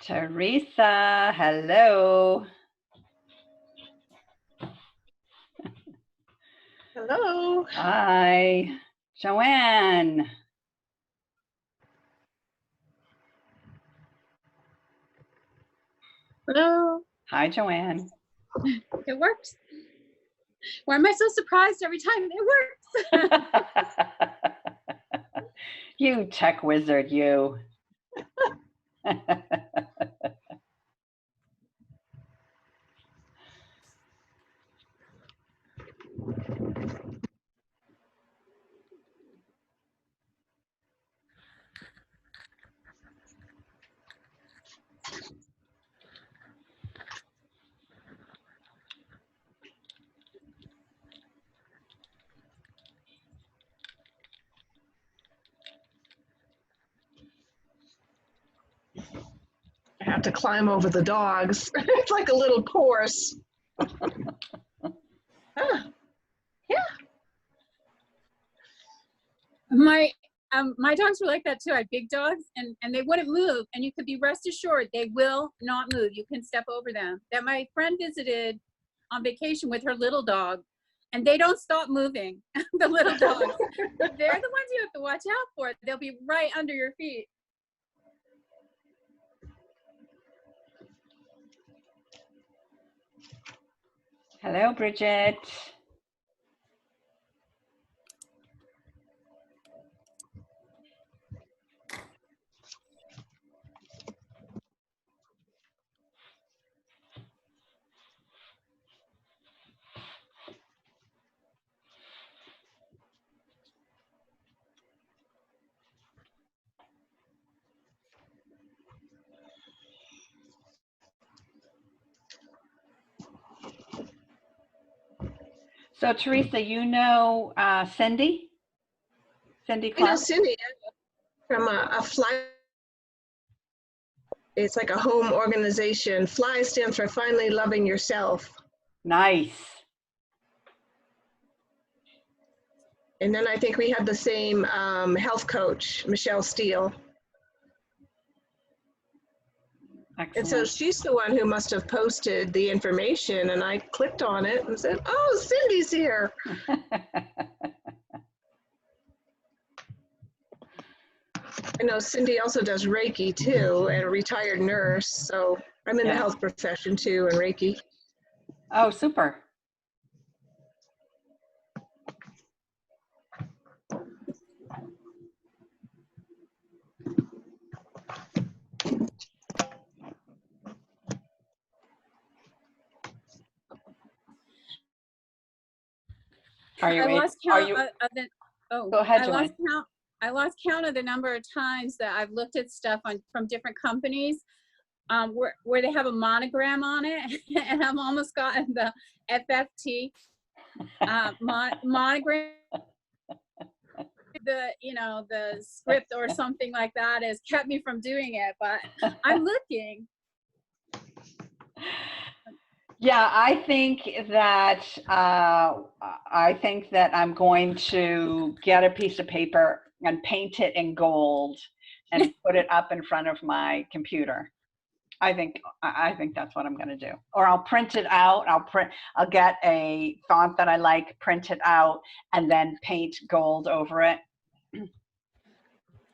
Teresa, hello. Hello. Hi. Joanne. Hello. Hi, Joanne. It worked. Why am I so surprised every time it works? You tech wizard, you. I have to climb over the dogs. It's like a little course. Yeah. My dogs were like that too. I had big dogs and they wouldn't move, and you could be rest assured they will not move. You can step over them. That my friend visited on vacation with her little dog, and they don't stop moving. The little dogs. They're the ones you have to watch out for. They'll be right under your feet. Hello, Bridget. So, Teresa, you know Cindy? Cindy I know Clark? Cindy from a fly. It's like a home organization. FLY stands for Finally Loving Yourself. Nice. And then I think we have the same health coach, Michelle Steele. Excellent. And so she's the one who must have posted the information, and I clicked on it and said, oh, Cindy's here. I know Cindy also does Reiki too, and a retired nurse. So I'm in the health profession too, and Reiki. Oh, super. Are you? I lost count. Go ahead, Joanne. I lost count of the number of times that I've looked at stuff from different companies where they have a monogram on it, and I've almost gotten the FFT monogram. The script or something like that has kept me from doing it, but I'm looking. Yeah, I think that I'm going to get a piece of paper and paint it in gold and put it up in front of my computer. I think that's what I'm going to do. Or I'll print it out. I'll get a font that I like, print it out, and then paint gold over it.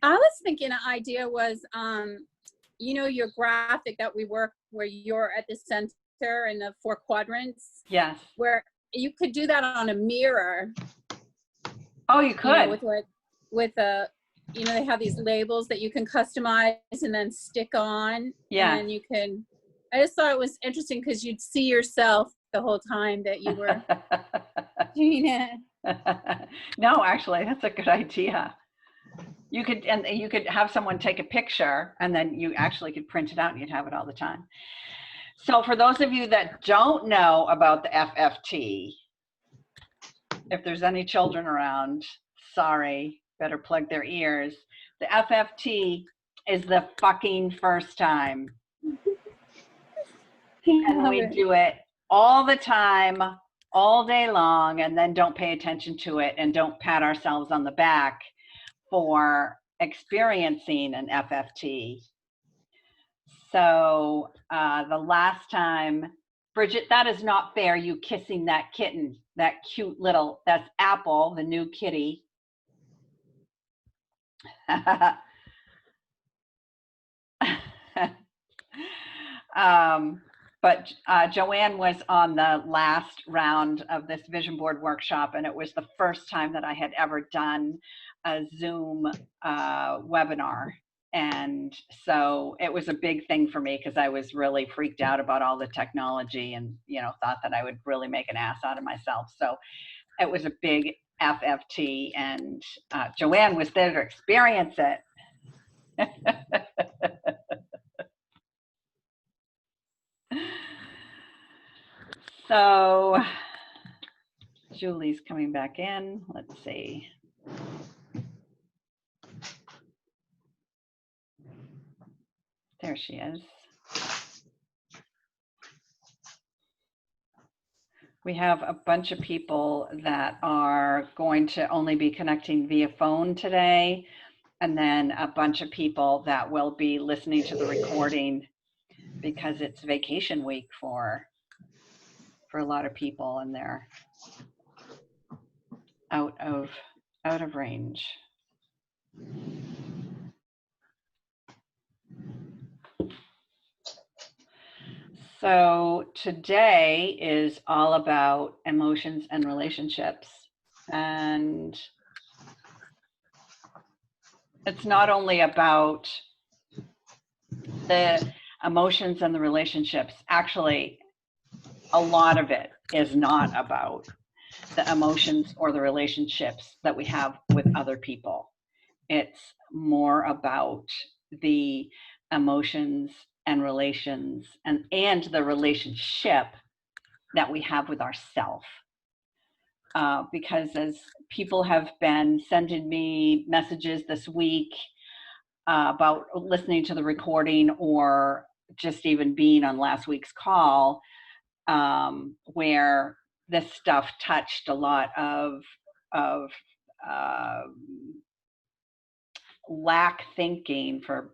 I was thinking an idea was, your graphic that we work where you're at the center in the 4 quadrants. Yes. Where you could do that on a mirror. Oh, you could. With they have these labels that you can customize and then stick on. Yeah. And you can, I just thought it was interesting because you'd see yourself the whole time that you were doing it. No, actually, that's a good idea. You could have someone take a picture, and then you actually could print it out and you'd have it all the time. So for those of you that don't know about the FFT, if there's any children around, sorry, better plug their ears. The FFT is the fucking first time. And we do it all the time, all day long, and then don't pay attention to it and don't pat ourselves on the back for experiencing an FFT. So the last time, Bridget, that is not fair, you kissing that kitten, that cute little, that's Apple, the new kitty. But Joanne was on the last round of this vision board workshop, and it was the first time that I had ever done a Zoom webinar. And so it was a big thing for me because I was really freaked out about all the technology and, you know, thought that I would really make an ass out of myself. So it was a big FFT, and Joanne was there to experience it. So Julie's coming back in. Let's see. There she is. We have a bunch of people that are going to only be connecting via phone today, and then a bunch of people that will be listening to the recording because it's vacation week for a lot of people, and they're out of range. So today is all about emotions and relationships. And it's not only about the emotions and the relationships. Actually, a lot of it is not about the emotions or the relationships that we have with other people. It's more about the emotions and relations and the relationship that we have with ourselves. Because as people have been sending me messages this week about listening to the recording or just even being on last week's call, where this stuff touched a lot of lack thinking, for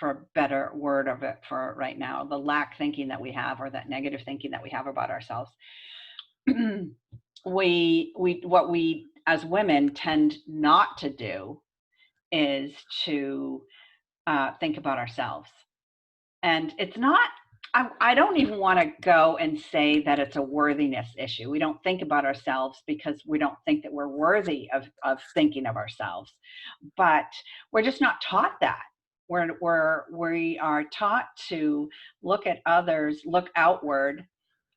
a better word of it for right now, the lack thinking that we have, or that negative thinking that we have about ourselves. What we as women tend not to do is to think about ourselves. And it's not, I don't even want to go and say that it's a worthiness issue. We don't think about ourselves because we don't think that we're worthy of thinking of ourselves. But we're just not taught that. We are taught to look at others, look outward,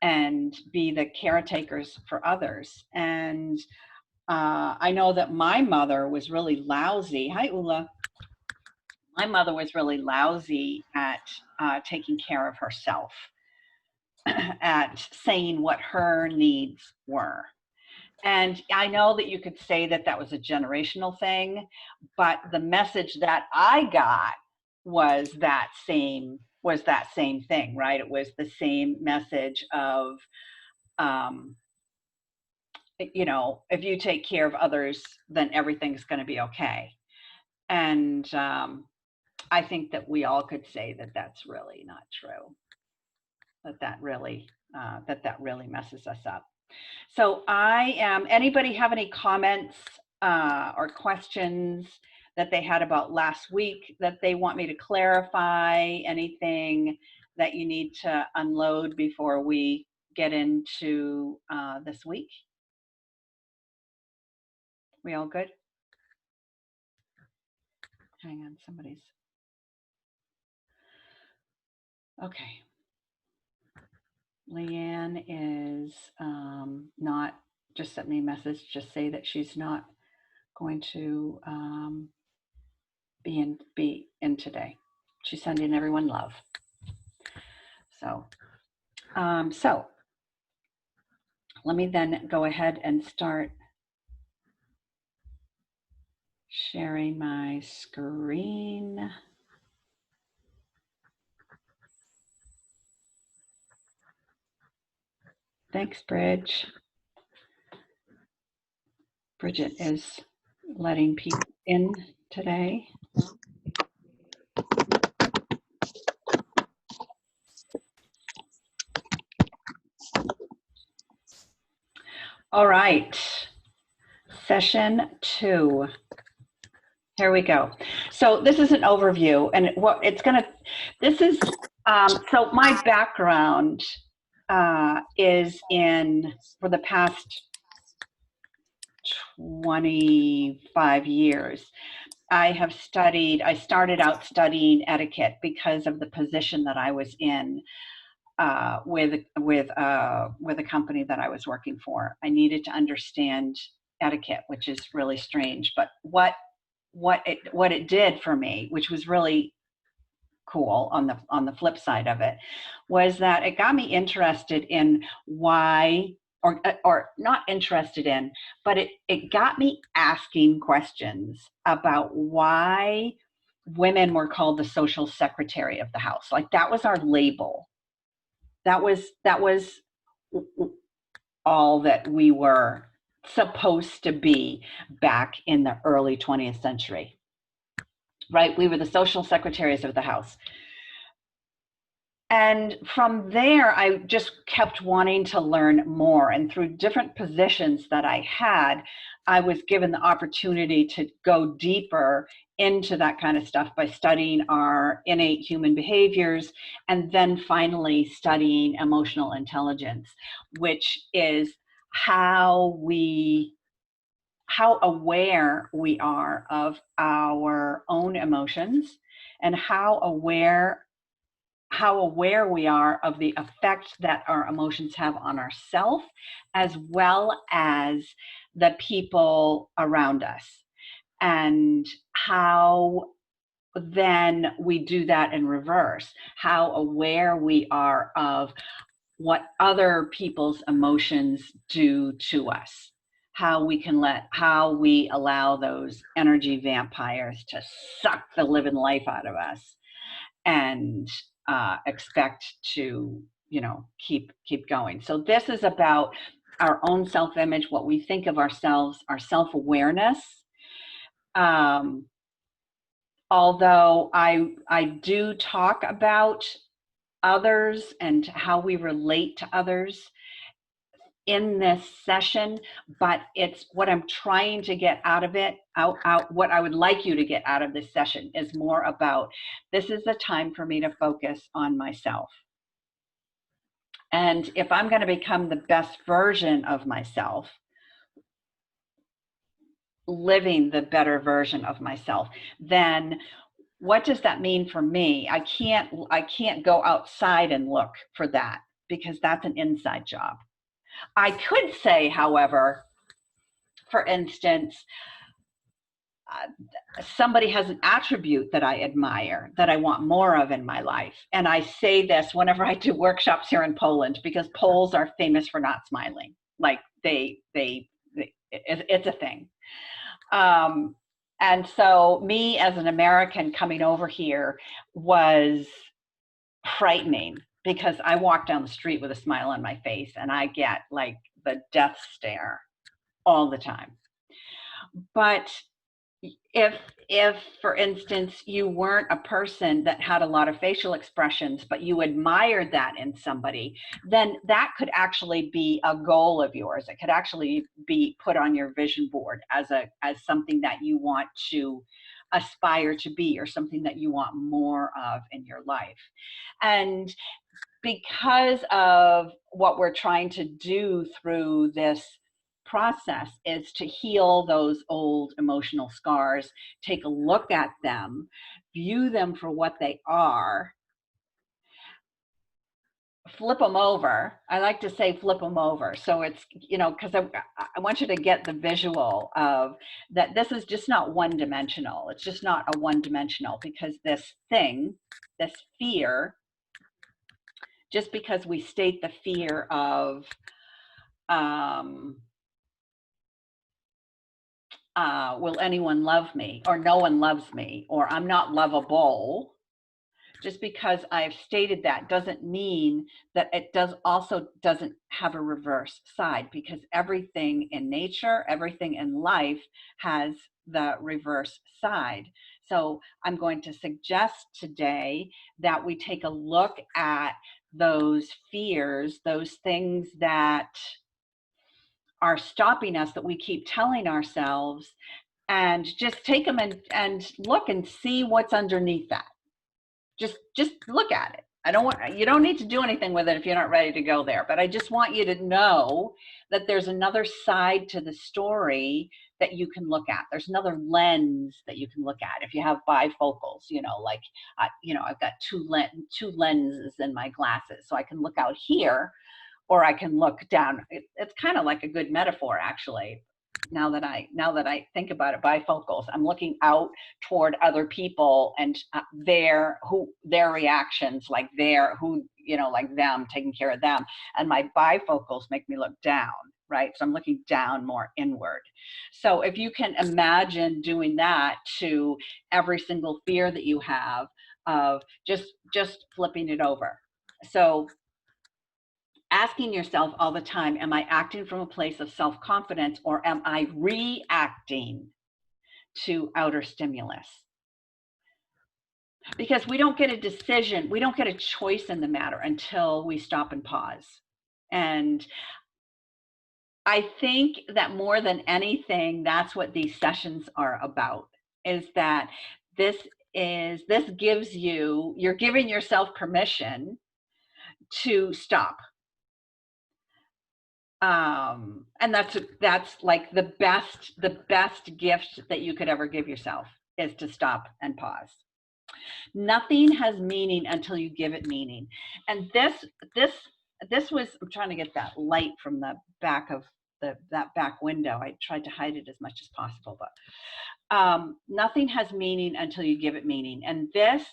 and be the caretakers for others. And I know that my mother was really lousy. Hi, Ula. My mother was really lousy at taking care of herself, at saying what her needs were. And I know that you could say that that was a generational thing, but the message that I got was that same thing, right? It was the same message of, you know, if you take care of others, then everything's going to be okay. And I think that we all could say that that's really not true. That really messes us up. So anybody have any comments or questions that they had about last week that they want me to clarify? Anything that you need to unload before we get into this week? We all good? Hang on, somebody's. Okay. Leanne is not, just sent me a message, just say that she's not going to be in today. She's sending everyone love. So let me then go ahead and start sharing my screen. Thanks, Bridget is letting people in today. All right. Session 2. Here we go. So this is an overview, and what it's going to, this is, so my background is in, for the past 25 years, I started out studying etiquette because of the position that I was in with a company that I was working for. I needed to understand etiquette, which is really strange, but what it did for me, which was really cool on the flip side of it, was that it got me interested in why, or not interested in, but it got me asking questions about why women were called the social secretary of the house. Like, that was our label. That was all that we were supposed to be back in the early 20th century, right? We were the social secretaries of the house. And from there, I just kept wanting to learn more. And through different positions that I had, I was given the opportunity to go deeper into that kind of stuff by studying our innate human behaviors, and then finally studying emotional intelligence, which is how aware we are of our own emotions, and how aware we are of the effect that our emotions have on ourselves, as well as the people around us, and how then we do that in reverse, how aware we are of what other people's emotions do to us, how we allow those energy vampires to suck the living life out of us, and expect to, keep going. So this is about our own self-image, what we think of ourselves, our self-awareness. Although I do talk about others and how we relate to others in this session, but it's what I'm trying to get out of it, what I would like you to get out of this session is more about, this is the time for me to focus on myself. And if I'm going to become the best version of myself, living the better version of myself, then what does that mean for me? I can't go outside and look for that, because that's an inside job. I could say, however, for instance, somebody has an attribute that I admire, that I want more of in my life. And I say this whenever I do workshops here in Poland, because Poles are famous for not smiling. Like, it's a thing. And so me as an American coming over here was frightening, because I walk down the street with a smile on my face and I get like the death stare all the time. But if for instance you weren't a person that had a lot of facial expressions, but you admired that in somebody, then that could actually be a goal of yours. It could actually be put on your vision board as something that you want to aspire to be, or something that you want more of in your life. And because of what we're trying to do through this process is to heal those old emotional scars, take a look at them, view them for what they are, flip them over. I like to say flip them over. So it's, because I want you to get the visual of that. This is just not one-dimensional. It's just not a one-dimensional, because this fear, just because we state the fear of will anyone love me, or no one loves me, or I'm not lovable, just because I've stated that doesn't mean that it doesn't have a reverse side, because everything in nature, everything in life has the reverse side. So I'm going to suggest today that we take a look at those fears, those things that are stopping us that we keep telling ourselves, and just take them and look and see what's underneath that. Just look at it. You don't need to do anything with it if you're not ready to go there, but I just want you to know that there's another side to the story that you can look at. There's another lens that you can look at. If you have bifocals, like, I've got two lenses in my glasses, so I can look out here, or I can look down. It's kind of like a good metaphor, actually. Now that I think about it, bifocals, I'm looking out toward other people and their reactions, like like them, taking care of them. And my bifocals make me look down, right? So I'm looking down, more inward. So if you can imagine doing that to every single fear that you have, of just flipping it over. So asking yourself all the time, am I acting from a place of self-confidence, or am I reacting to outer stimulus? Because we don't get a decision, we don't get a choice in the matter until we stop and pause. And I think that more than anything, that's what these sessions are about, is that this gives you're giving yourself permission to stop. And that's like the best gift that you could ever give yourself, is to stop and pause. Nothing has meaning until you give it meaning. And this was, I'm trying to get that light from the back of that back window. I tried to hide it as much as possible, but nothing has meaning until you give it meaning. And this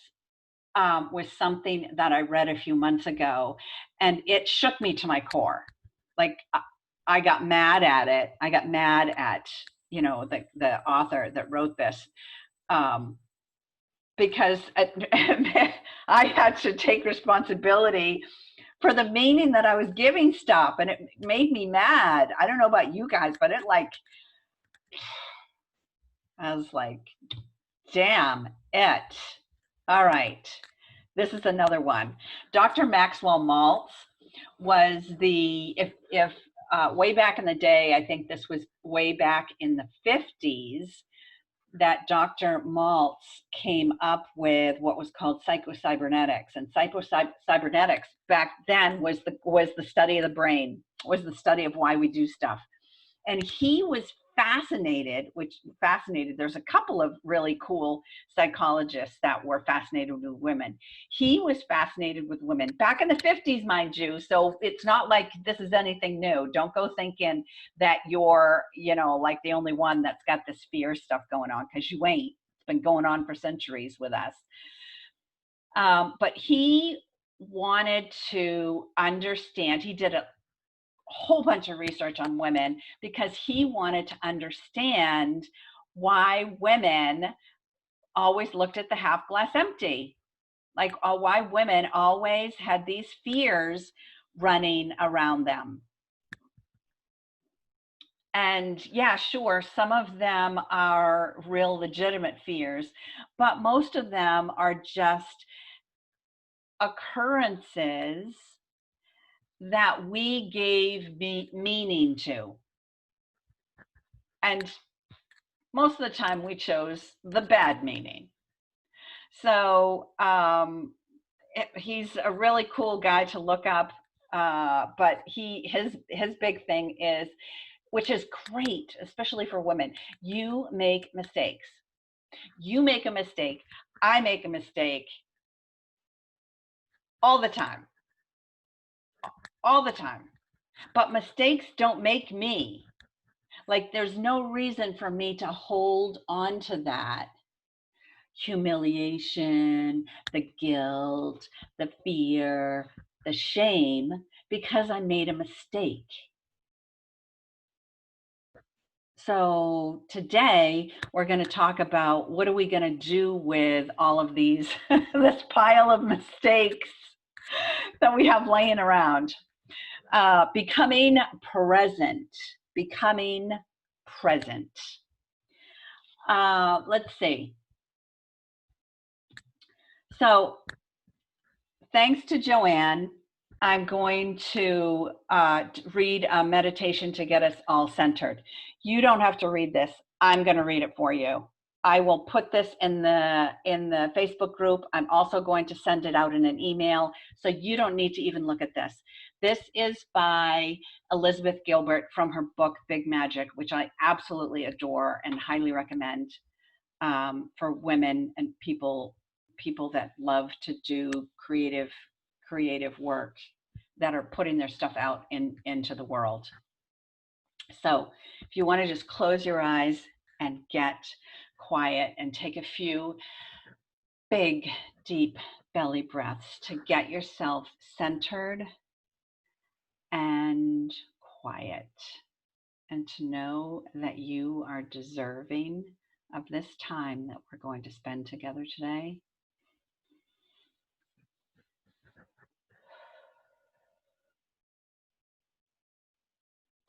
was something that I read a few months ago, and it shook me to my core. Like, I got mad at it. I got mad at, the author that wrote this, because I had to take responsibility for the meaning that I was giving stuff, and it made me mad. I don't know about you guys, but I was like, damn it. All right. This is another one. Dr. Maxwell Maltz was if way back in the day, I think this was way back in the 50s, that Dr. Maltz came up with what was called psychocybernetics. And psychocybernetics back then was the study of the brain, was the study of why we do stuff. And he was fascinated, there's a couple of really cool psychologists that were fascinated with women. He was fascinated with women back in the 50s, mind you. So it's not like this is anything new. Don't go thinking that you're, like the only one that's got this fear stuff going on, because you ain't. It's been going on for centuries with us. But he wanted to understand, he did a whole bunch of research on women, because he wanted to understand why women always looked at the half glass empty, like why women always had these fears running around them. And yeah, sure, some of them are real legitimate fears, but most of them are just occurrences that we gave meaning to. And most of the time we chose the bad meaning. So he's a really cool guy to look up, but his big thing is, which is great, especially for women, you make mistakes. You make a mistake. I make a mistake all the time. All the time. But mistakes don't make me. Like, there's no reason for me to hold on to that humiliation, the guilt, the fear, the shame, because I made a mistake. So today we're going to talk about, what are we going to do with all of these, this pile of mistakes that we have laying around. Becoming present. Let's see. So thanks to Joanne I'm going to read a meditation to get us all centered. You don't have to read this. I'm going to read it for you. I will put this in the Facebook group. I'm also going to send it out in an email, so you don't need to even look at this. This is by Elizabeth Gilbert from her book Big Magic, which I absolutely adore and highly recommend for women and people that love to do creative work, that are putting their stuff out into the world. So if you want to just close your eyes and get quiet and take a few big, deep belly breaths to get yourself centered and quiet, and to know that you are deserving of this time that we're going to spend together today.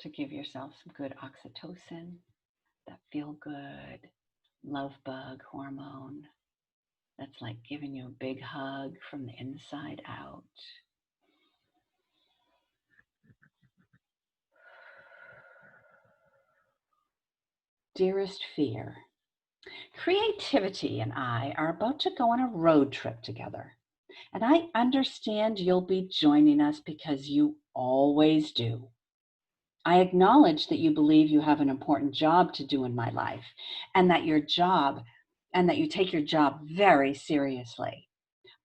To give yourself some good oxytocin, that feel good love bug hormone that's like giving you a big hug from the inside out. Dearest fear, creativity and I are about to go on a road trip together. And I understand you'll be joining us because you always do. I acknowledge that you believe you have an important job to do in my life, and that you take your job very seriously.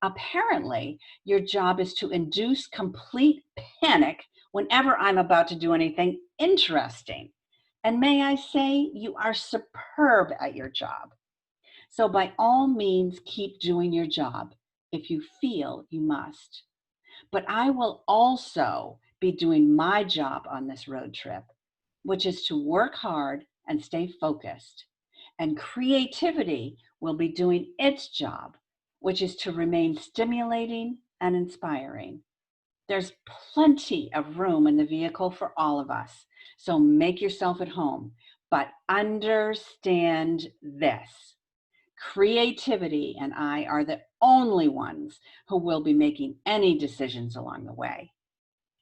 Apparently, your job is to induce complete panic whenever I'm about to do anything interesting. And may I say, you are superb at your job. So by all means, keep doing your job if you feel you must. But I will also be doing my job on this road trip, which is to work hard and stay focused. And creativity will be doing its job, which is to remain stimulating and inspiring. There's plenty of room in the vehicle for all of us, so make yourself at home. But understand this: creativity and I are the only ones who will be making any decisions along the way.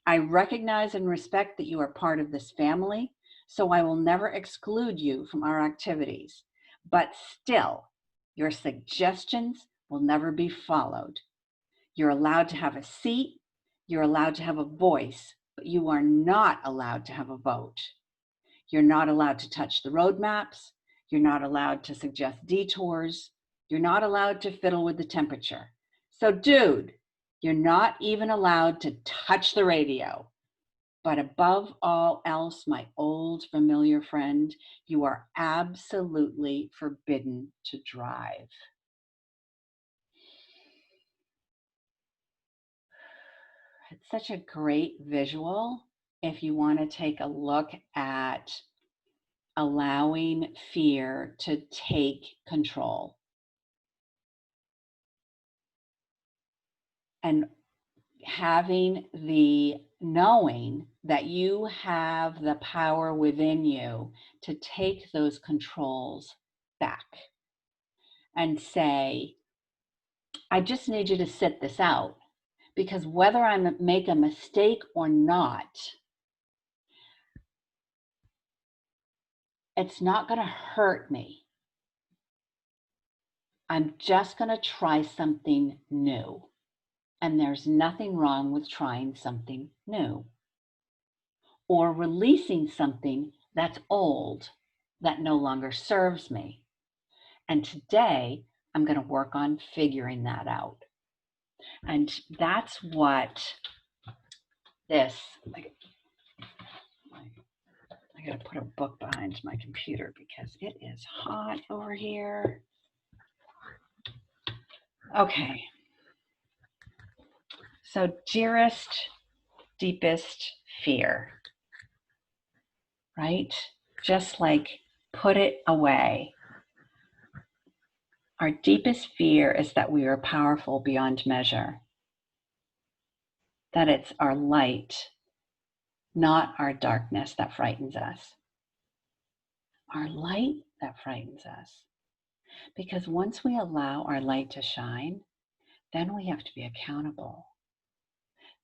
I recognize and respect that you are part of this family, so I will never exclude you from our activities. But still, your suggestions will never be followed. You're allowed to have a seat, you're allowed to have a voice, but you are not allowed to have a vote. You're not allowed to touch the roadmaps. You're not allowed to suggest detours. You're not allowed to fiddle with the temperature. So, dude, you're not even allowed to touch the radio. But above all else, my old familiar friend, you are absolutely forbidden to drive. It's such a great visual if you want to take a look at allowing fear to take control. And having the knowing that you have the power within you to take those controls back and say, I just need you to sit this out, because whether I make a mistake or not, it's not going to hurt me. I'm just going to try something new. And there's nothing wrong with trying something new, or releasing something that's old, that no longer serves me. And today, I'm going to work on figuring that out. And that's what this, I got to put a book behind my computer because it is hot over here. Okay. So, dearest, deepest fear, right? Just like put it away. Our deepest fear is that we are powerful beyond measure, that it's our light, not our darkness, that frightens us. Our light that frightens us. Because once we allow our light to shine, then we have to be accountable.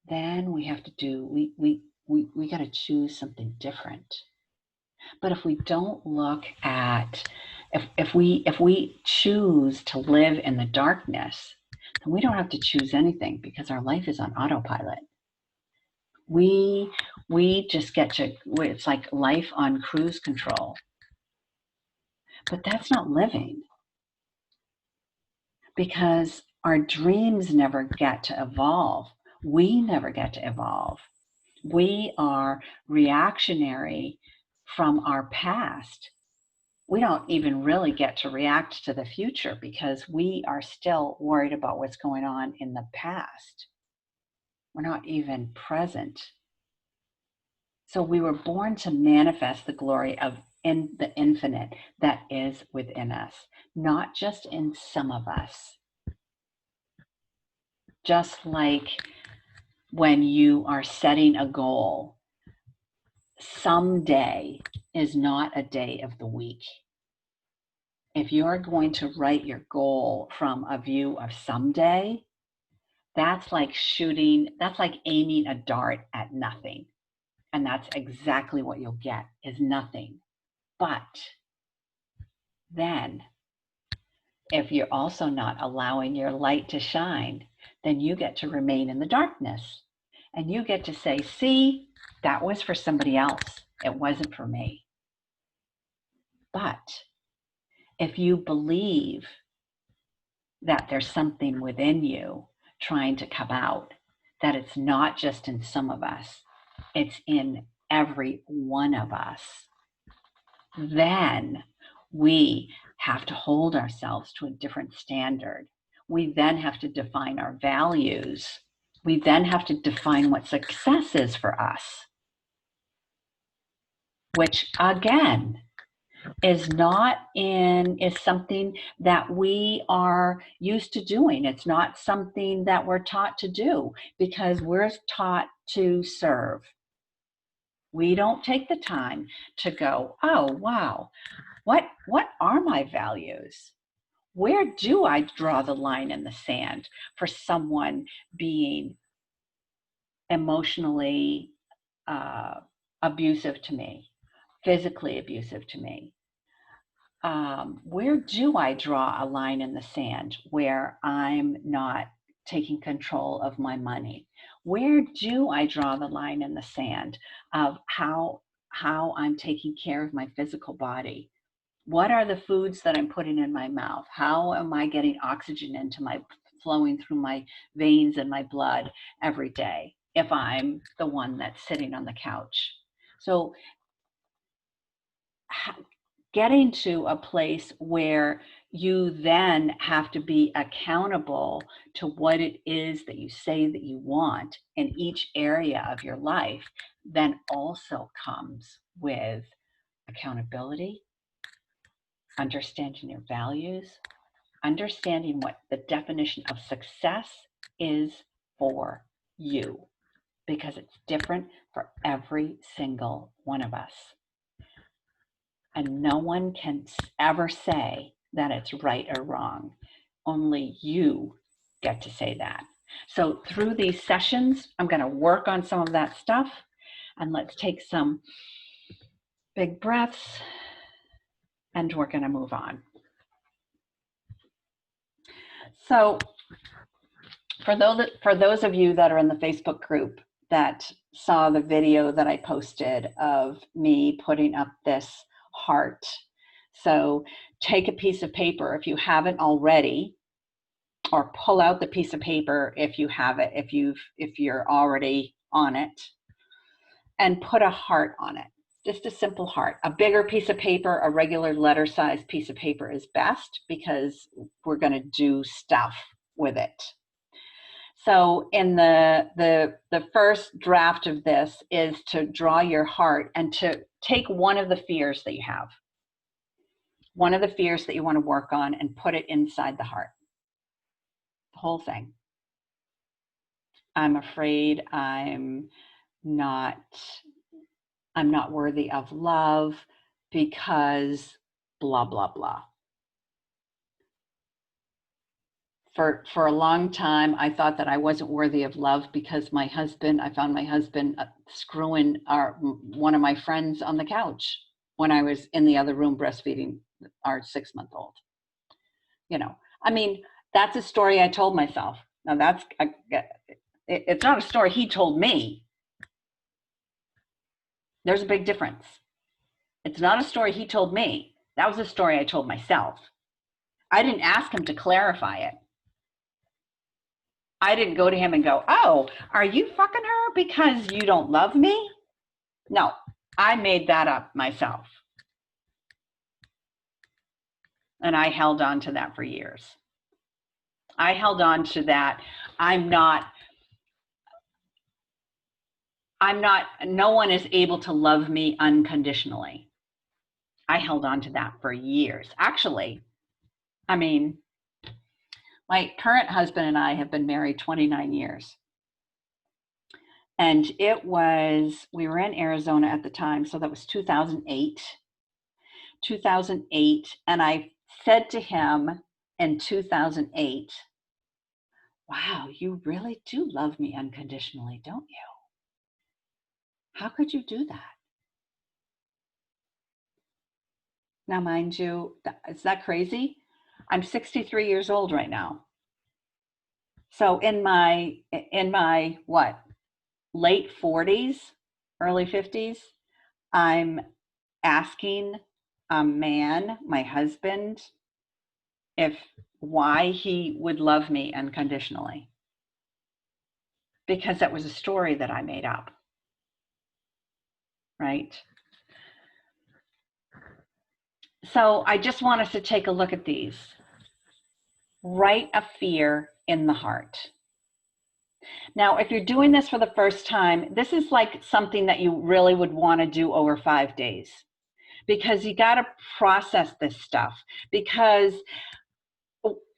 then we have to do, we got to choose something different. But if we don't look at, if we choose to live in the darkness, then we don't have to choose anything because our life is on autopilot. We just get to, it's like life on cruise control. But that's not living, because our dreams never get to evolve. We never get to evolve. We are reactionary from our past. We don't even really get to react to the future because we are still worried about what's going on in the past. We're not even present. So we were born to manifest the glory of the infinite that is within us, not just in some of us. Just like when you are setting a goal, someday is not a day of the week. If you're going to write your goal from a view of someday, that's like aiming a dart at nothing. And that's exactly what you'll get, is nothing. But then, if you're also not allowing your light to shine, then you get to remain in the darkness. And you get to say, see, that was for somebody else. It wasn't for me. But if you believe that there's something within you trying to come out, that it's not just in some of us, it's in every one of us, then we have to hold ourselves to a different standard. We then have to define our values. We then have to define what success is for us, which again is something that we are used to doing. It's not something that we're taught to do because we're taught to serve. We don't take the time to go, oh, wow, what are my values? Where do I draw the line in the sand for someone being emotionally abusive to me, physically abusive to me? Where do I draw a line in the sand where I'm not taking control of my money? Where do I draw the line in the sand of how I'm taking care of my physical body? What are the foods that I'm putting in my mouth? How am I getting oxygen flowing through my veins and my blood every day if I'm the one that's sitting on the couch? So getting to a place where you then have to be accountable to what it is that you say that you want in each area of your life, then also comes with accountability, understanding your values, understanding what the definition of success is for you, because it's different for every single one of us. And no one can ever say that it's right or wrong. Only you get to say that. So through these sessions, I'm going to work on some of that stuff. And let's take some big breaths, and we're going to move on. So for those of you that are in the Facebook group that saw the video that I posted of me putting up this heart. So take a piece of paper if you haven't already, or pull out the piece of paper if you have it, if you're already on it, and put a heart on it. Just a simple heart. A bigger piece of paper, a regular letter size piece of paper is best because we're going to do stuff with it. So in the first draft of this is to draw your heart and to take one of the fears that you have, one of the fears that you want to work on, and put it inside the heart. The whole thing. I'm afraid I'm not worthy of love because blah, blah, blah. for a long time, I thought that I wasn't worthy of love because I found my husband screwing one of my friends on the couch when I was in the other room breastfeeding our 6-month-old. I mean, that's a story I told myself. Now it's not a story he told me. There's a big difference. It's not a story he told me. That was a story I told myself. I didn't ask him to clarify it. I didn't go to him and go, oh, are you fucking her because you don't love me? No, I made that up myself. And I held on to that for years. I held on to that. No one is able to love me unconditionally. I held on to that for years. Actually, I mean, my current husband and I have been married 29 years. And we were in Arizona at the time, so that was 2008. And I said to him in 2008, wow, you really do love me unconditionally, don't you? How could you do that? Now, mind you, is that crazy? I'm 63 years old right now. So in my what, late 40s, early 50s, I'm asking a man, my husband, why he would love me unconditionally. Because that was a story that I made up. Right? So I just want us to take a look at these. Write a fear in the heart. Now, if you're doing this for the first time, this is like something that you really would want to do over 5 days, because you got to process this stuff. Because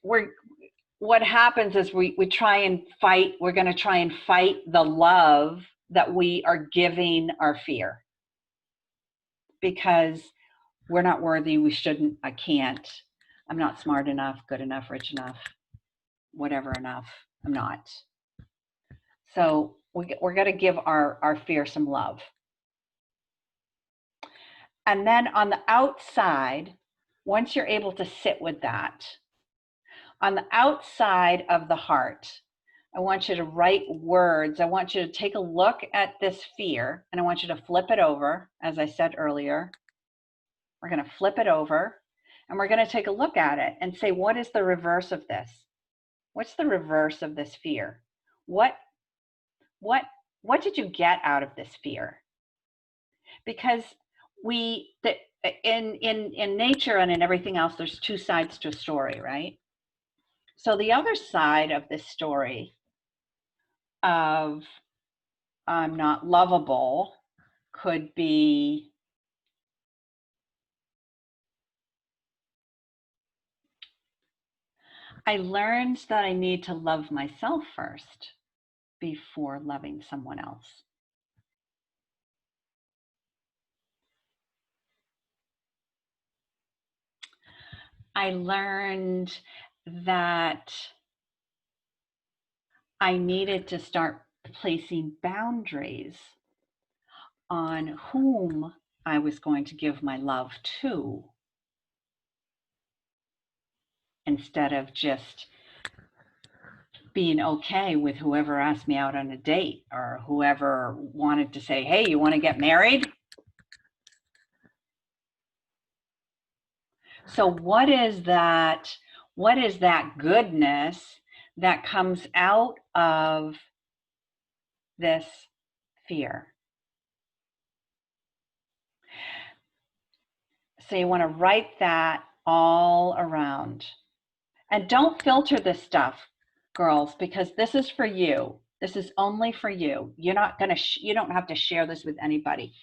what happens is we try and fight. We're going to try and fight the love that we are giving our fear, because we're not worthy, we shouldn't, I can't, I'm not smart enough, good enough, rich enough, whatever enough, I'm not. So we're going to give our fear some love. And then on the outside, once you're able to sit with that, on the outside of the heart, I want you to write words. I want you to take a look at this fear, and I want you to flip it over, as I said earlier. We're going to flip it over, and we're going to take a look at it and say, what is the reverse of this? What's the reverse of this fear? What did you get out of this fear? Because in nature and in everything else, there's 2 sides to a story, right? So the other side of this story of I'm not lovable could be, I learned that I need to love myself first before loving someone else. I learned that I needed to start placing boundaries on whom I was going to give my love to, instead of just being okay with whoever asked me out on a date or whoever wanted to say, hey, you want to get married? So what is that goodness that comes out of this fear? So you want to write that all around. And don't filter this stuff, girls, because this is for you. This is only for you. You don't have to share this with anybody.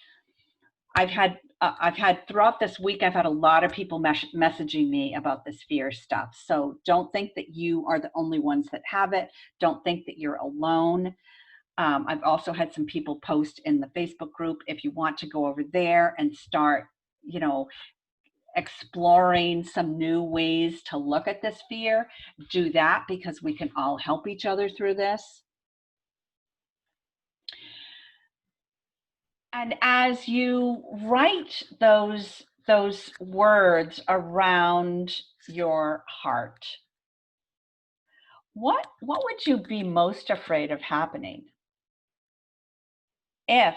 I've had throughout this week, I've had a lot of people messaging me about this fear stuff. So don't think that you are the only ones that have it. Don't think that you're alone. I've also had some people post in the Facebook group. If you want to go over there and start, exploring some new ways to look at this fear, do that, because we can all help each other through this. And as you write those words around your heart, what would you be most afraid of happening if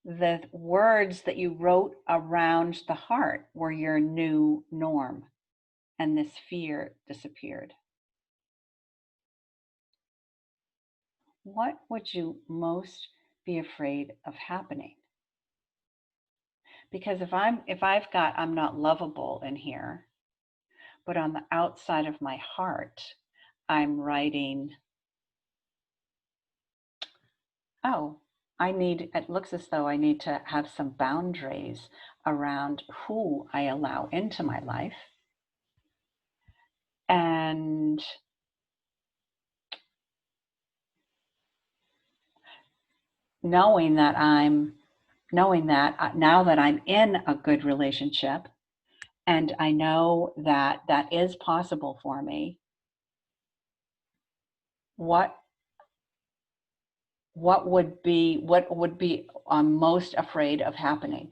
the words that you wrote around the heart were your new norm and this fear disappeared? What would you most be afraid of happening? Because if I've got I'm not lovable in here, but on the outside of my heart, I'm writing, oh, it looks as though I need to have some boundaries around who I allow into my life. And knowing that now that I'm in a good relationship, and I know that that is possible for me, what would be I'm most afraid of happening?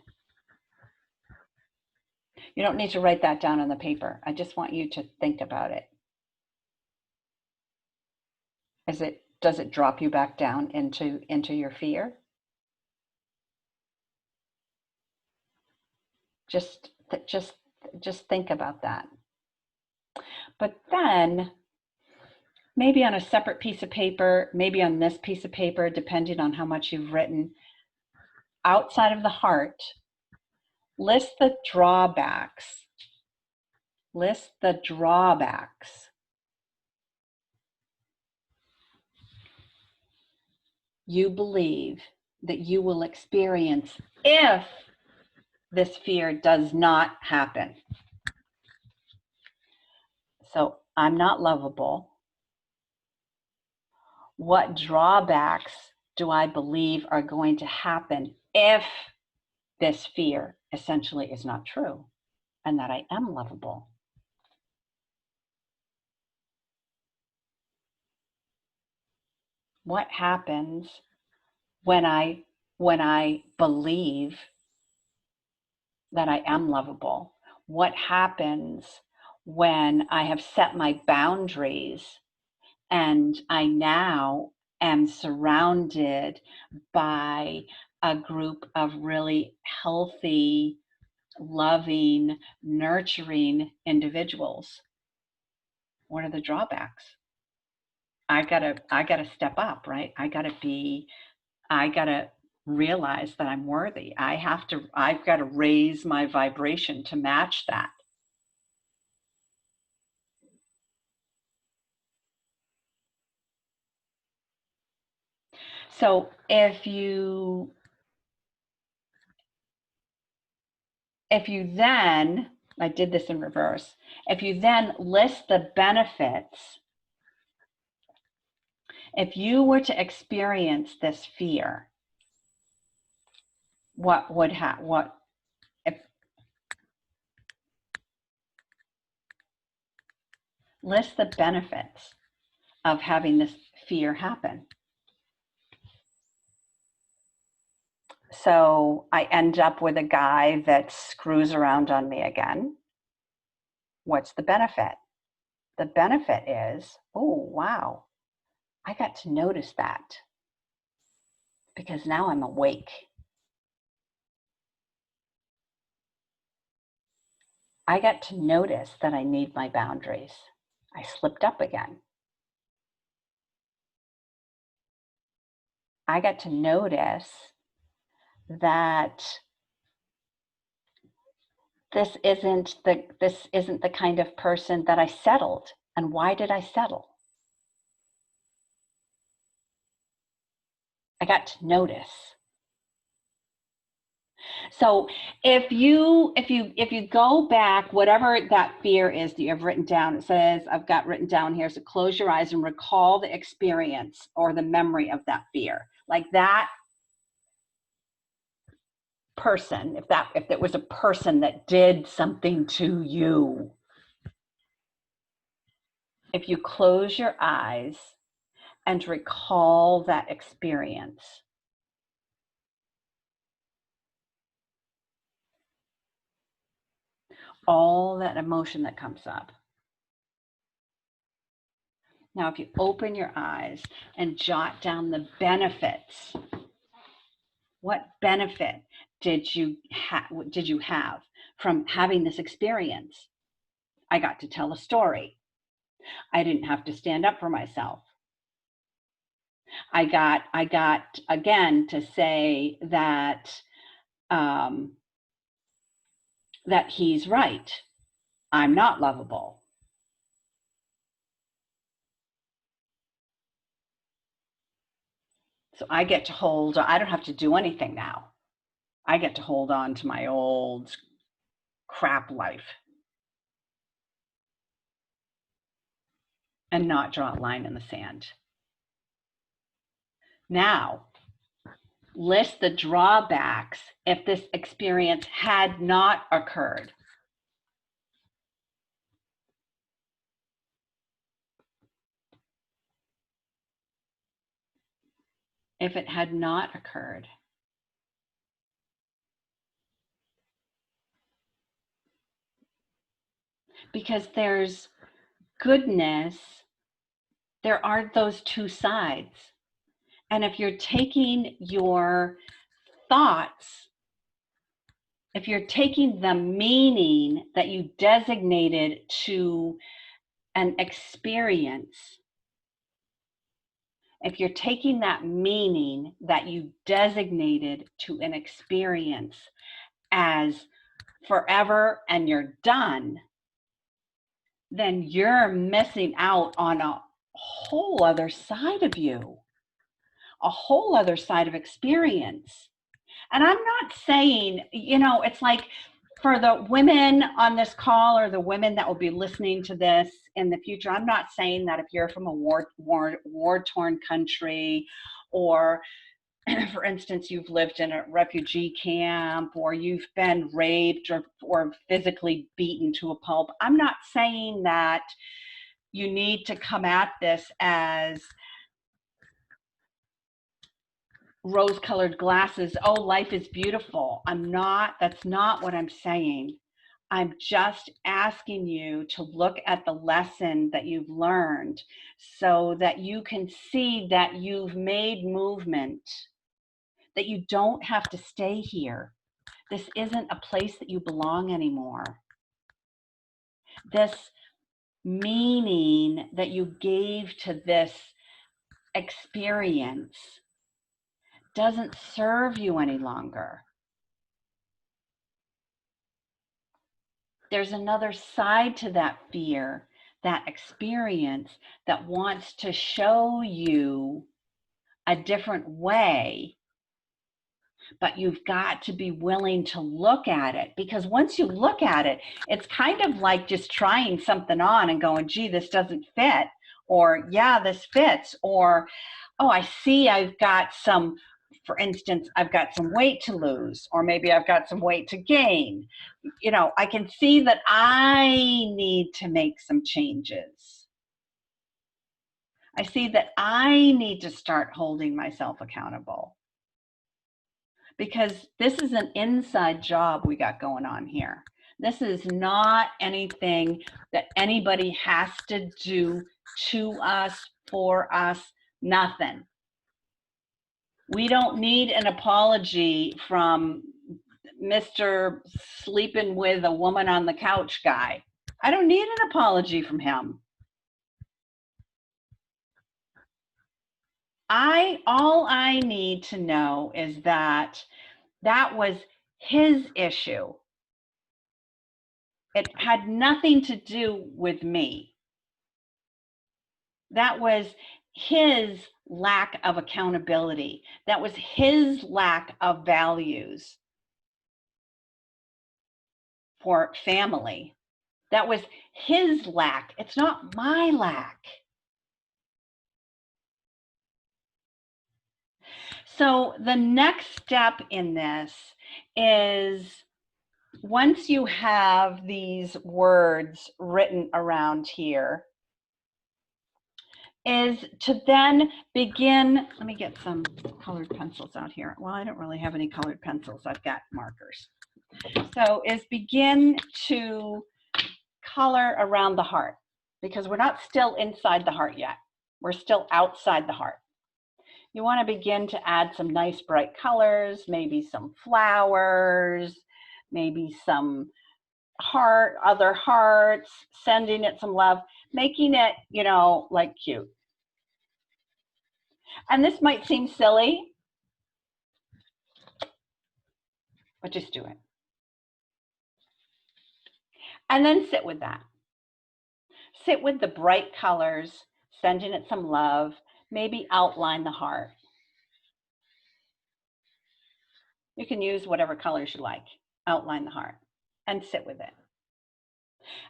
You don't need to write that down on the paper. I just want you to think about it. Does it drop you back down into your fear? Just think about that. But then maybe on a separate piece of paper, maybe on this piece of paper, depending on how much you've written, outside of the heart, list the drawbacks. List the drawbacks you believe that you will experience if this fear does not happen. So I'm not lovable. What drawbacks do I believe are going to happen if this fear essentially is not true and that I am lovable? What happens when I believe that I am lovable? What happens when I have set my boundaries and I now am surrounded by a group of really healthy, loving, nurturing individuals? What are the drawbacks? I gotta step up, right? I gotta realize that I'm worthy. I've got to raise my vibration to match that. So if you then, I did this in reverse, if you then list the benefits, if you were to experience this fear, list the benefits of having this fear happen. So I end up with a guy that screws around on me again. What's the benefit? The benefit is, oh, wow, I got to notice that because now I'm awake. I got to notice that I need my boundaries. I slipped up again. I got to notice that this isn't the kind of person that I settled. And why did I settle? I got to notice. So if you go back, whatever that fear is that you have written down, it says, I've got written down here, so close your eyes and recall the experience or the memory of that fear. Like that, person, if it was a person that did something to you, if you close your eyes and recall that experience, all that emotion that comes up. Now, if you open your eyes and jot down the benefits, what benefit did you have from having this experience? I got to tell a story. I didn't have to stand up for myself. I got again to say that that he's right. I'm not lovable. So I get to hold, I don't have to do anything now. I get to hold on to my old crap life and not draw a line in the sand. Now, list the drawbacks if this experience had not occurred. If it had not occurred. Because there's goodness, there are those two sides. And if you're taking your thoughts, if you're taking the meaning that you designated to an experience, if you're taking that meaning that you designated to an experience as forever and you're done, then you're missing out on a whole other side of you, a whole other side of experience. And I'm not saying, it's like for the women on this call or the women that will be listening to this in the future, I'm not saying that if you're from a war-torn country, or for instance, you've lived in a refugee camp, or you've been raped or physically beaten to a pulp. I'm not saying that you need to come at this as rose-colored glasses. Oh, life is beautiful. That's not what I'm saying. I'm just asking you to look at the lesson that you've learned so that you can see that you've made movement, that you don't have to stay here. This isn't a place that you belong anymore. This meaning that you gave to this experience doesn't serve you any longer. There's another side to that fear, that experience, that wants to show you a different way. But you've got to be willing to look at it, because once you look at it, it's kind of like just trying something on and going, gee, this doesn't fit, or yeah, this fits, or oh, I see I've got some, for instance, I've got some weight to lose, or maybe I've got some weight to gain. I can see that I need to make some changes. I see that I need to start holding myself accountable. Because this is an inside job we got going on here. This is not anything that anybody has to do to us, for us, nothing. We don't need an apology from Mr. sleeping with a woman on the couch guy. I don't need an apology from him. All I need to know is that was his issue. It had nothing to do with me. That was his lack of accountability. That was his lack of values for family. That was his lack. It's not my lack. So the next step in this is once you have these words written around here, is to then begin, let me get some colored pencils out here. Well, I don't really have any colored pencils. I've got markers. So is begin to color around the heart, because we're not still inside the heart yet. We're still outside the heart. You want to begin to add some nice bright colors, maybe some flowers, maybe some heart, other hearts, sending it some love, making it, you know, like cute. And this might seem silly, but just do it. And then sit with that. Sit with the bright colors, sending it some love, maybe outline the heart. You can use whatever colors you like, outline the heart, and sit with it.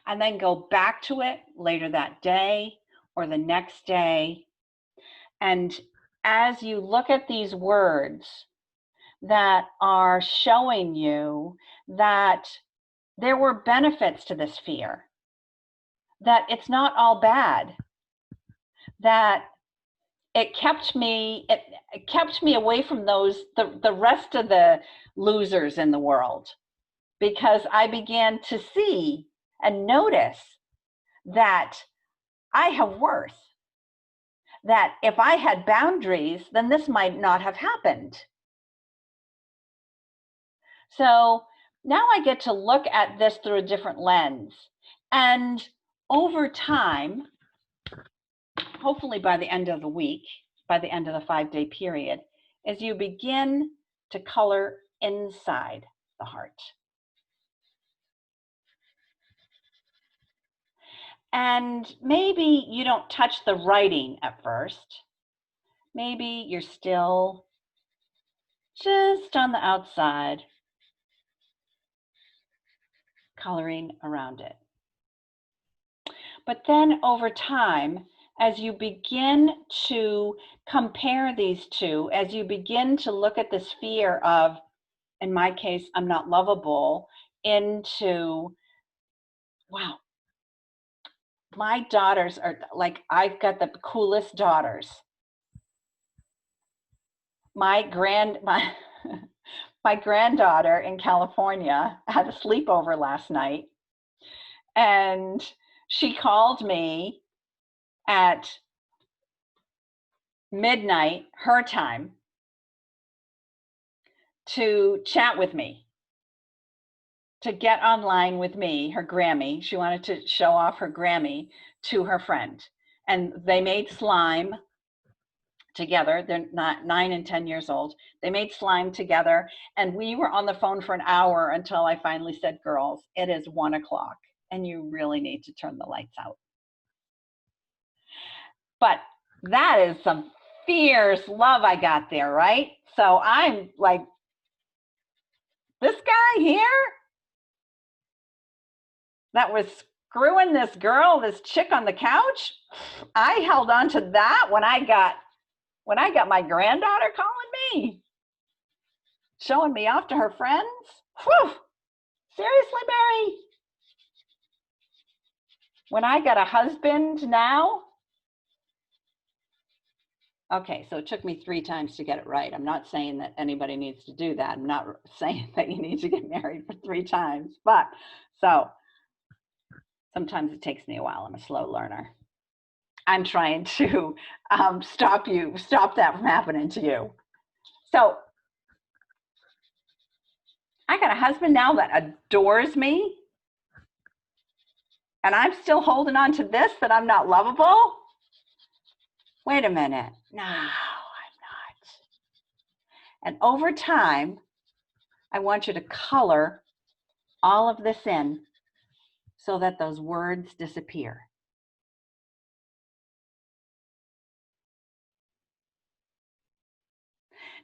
And then go back to it later that day or the next day. And as you look at these words that are showing you that there were benefits to this fear, that it's not all bad, that it kept me away from the rest of the losers in the world, because I began to see and notice that I have worth, that if I had boundaries, then this might not have happened. So now I get to look at this through a different lens. And over time, hopefully by the end of the week, by the end of the 5-day period, as you begin to color inside the heart. And maybe you don't touch the writing at first. Maybe you're still just on the outside, coloring around it. But then over time, as you begin to compare these two, as you begin to look at this fear of, in my case, I'm not lovable, into, wow, my daughters are like, I've got the coolest daughters. My granddaughter in California had a sleepover last night, and she called me at midnight, her time, to chat with me, to get online with me, her Grammy. She wanted to show off her Grammy to her friend. And they made slime together. They're not 9 and 10 years old. They made slime together. And we were on the phone for an hour until I finally said, girls, it is 1 o'clock and you really need to turn the lights out. But that is some fierce love I got there, right? So I'm like, this guy here that was screwing this girl, this chick on the couch, I held on to that when I got my granddaughter calling me, showing me off to her friends. Whew. Seriously, Mary? When I got a husband now, okay, so it took me 3 times to get it right. I'm not saying that anybody needs to do that. I'm not saying that you need to get married for 3 times, but so sometimes it takes me a while. I'm a slow learner. I'm trying to stop that from happening to you. So I got a husband now that adores me, and I'm still holding on to this, that I'm not lovable. Wait a minute. No, I'm not. And over time, I want you to color all of this in so that those words disappear.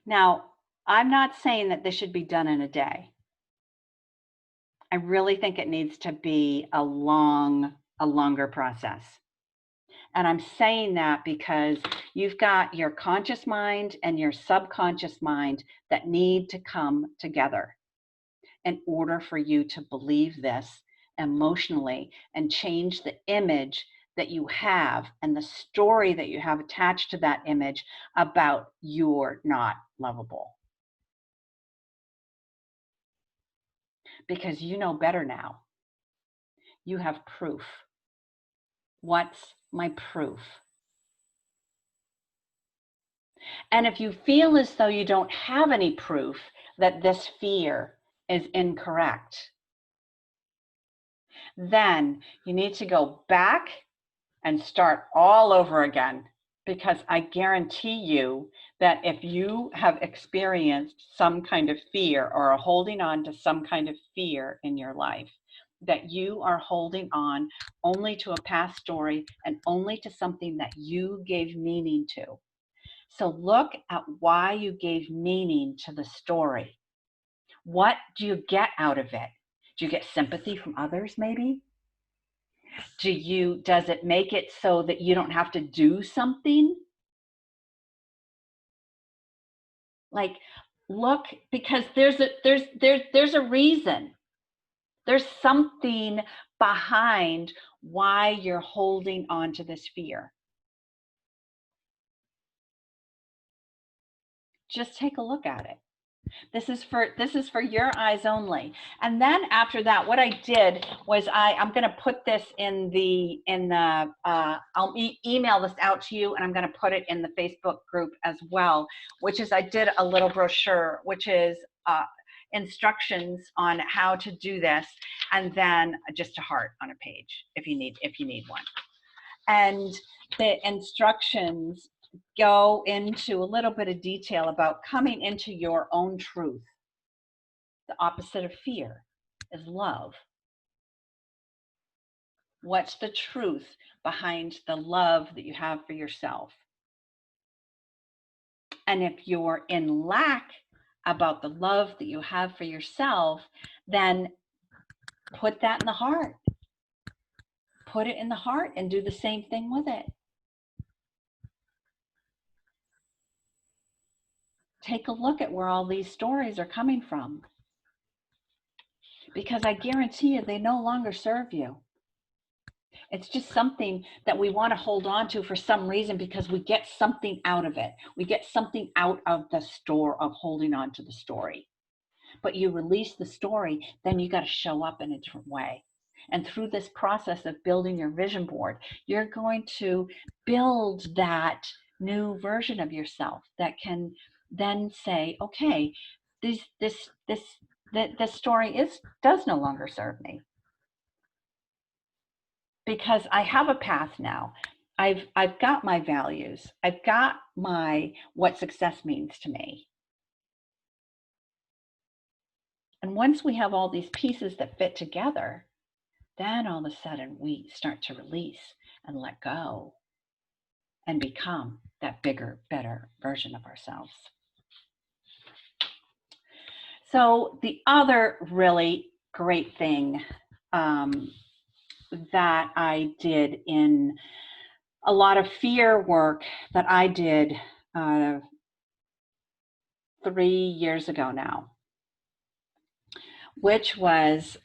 Now, I'm not saying that this should be done in a day. I really think it needs to be a longer process. And I'm saying that because you've got your conscious mind and your subconscious mind that need to come together. in order for you to believe this emotionally and change the image that you have and the story that you have attached to that image about you're not lovable. Because you know better now. You have proof. What's my proof? And if you feel as though you don't have any proof that this fear is incorrect, then you need to go back and start all over again. Because I guarantee you that if you have experienced some kind of fear or are holding on to some kind of fear in your life, that you are holding on only to a past story and only to something that you gave meaning to. So look at why you gave meaning to the story. What do you get out of it? Do you get sympathy from others, maybe? Does it make it so that you don't have to do something? Like, look, because there's a reason. There's something behind why you're holding on to this fear. Just take a look at it. This is for your eyes only. And then after that, what I did was I'm going to put this in the I'll email this out to you, and I'm going to put it in the Facebook group as well, which is I did a little brochure, which is instructions on how to do this, and then just a heart on a page if you need one. And the instructions go into a little bit of detail about coming into your own truth. The opposite of fear is love. What's the truth behind the love that you have for yourself? And if you're in lack about the love that you have for yourself, then put that in the heart. Put it in the heart and do the same thing with it. Take a look at where all these stories are coming from. Because I guarantee you, they no longer serve you. It's just something that we want to hold on to for some reason because we get something out of it. We get something out of the store of holding on to the story. But you release the story, then you got to show up in a different way. And through this process of building your vision board, you're going to build that new version of yourself that can then say, okay, this story does no longer serve me. Because I have a path now. I've got my values. I've got what success means to me. And once we have all these pieces that fit together, then all of a sudden we start to release and let go and become that bigger, better version of ourselves. So the other really great thing that I did in a lot of fear work that I did 3 years ago now, which was,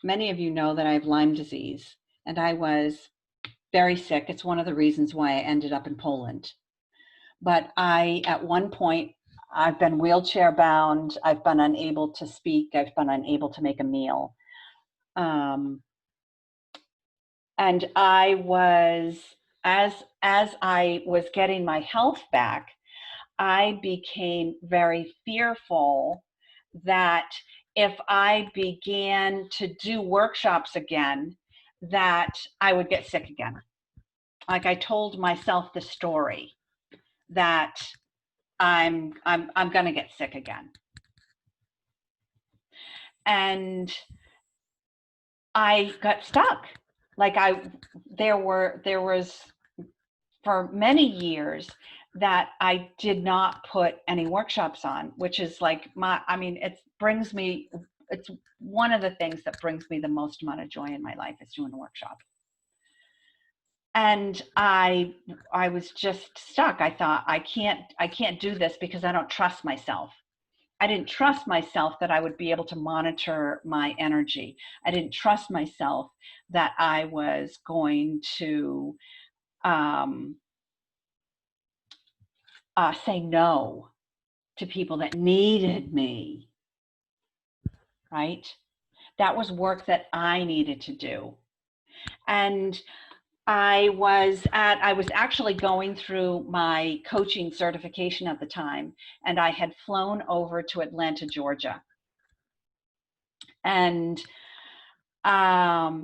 many of you know that I have Lyme disease, and I was very sick. It's one of the reasons why I ended up in Poland. But at one point, I've been wheelchair bound. I've been unable to speak. I've been unable to make a meal. And I was, as I was getting my health back, I became very fearful that if I began to do workshops again, that I would get sick again. Like I told myself the story that I'm going to get sick again. And I got stuck. Like there was for many years that I did not put any workshops on, which is like it's one of the things that brings me the most amount of joy in my life is doing a workshop. And I was just stuck. I thought I can't do this because I don't trust myself. I didn't trust myself that I would be able to monitor my energy. I didn't trust myself that I was going to say no to people that needed me, right? That was work that I needed to do. And I was actually going through my coaching certification at the time, and I had flown over to Atlanta, Georgia. And I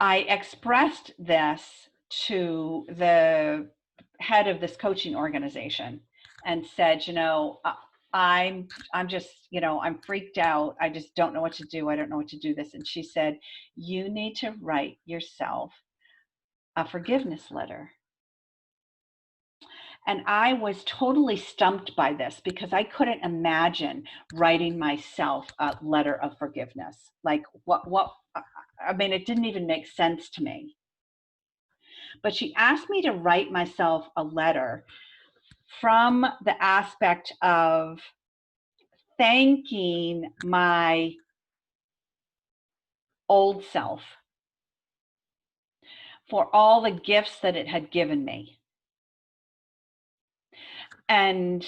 expressed this to the head of this coaching organization and said, I'm just, I'm freaked out. I just don't know what to do. I don't know what to do this. And she said, you need to write yourself a forgiveness letter. And I was totally stumped by this because I couldn't imagine writing myself a letter of forgiveness. Like I mean, it didn't even make sense to me. But she asked me to write myself a letter from the aspect of thanking my old self for all the gifts that it had given me. And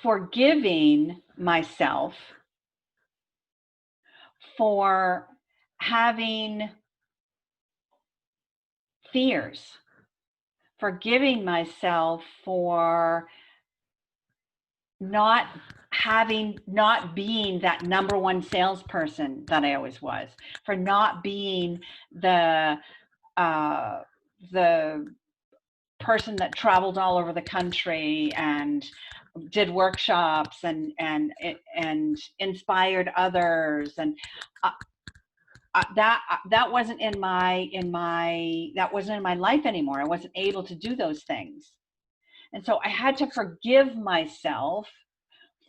forgiving myself for having fears, forgiving myself for not being that number one salesperson that I always was, for not being the person that traveled all over the country and did workshops and inspired others, and that wasn't in my life anymore. I wasn't able to do those things. And so I had to forgive myself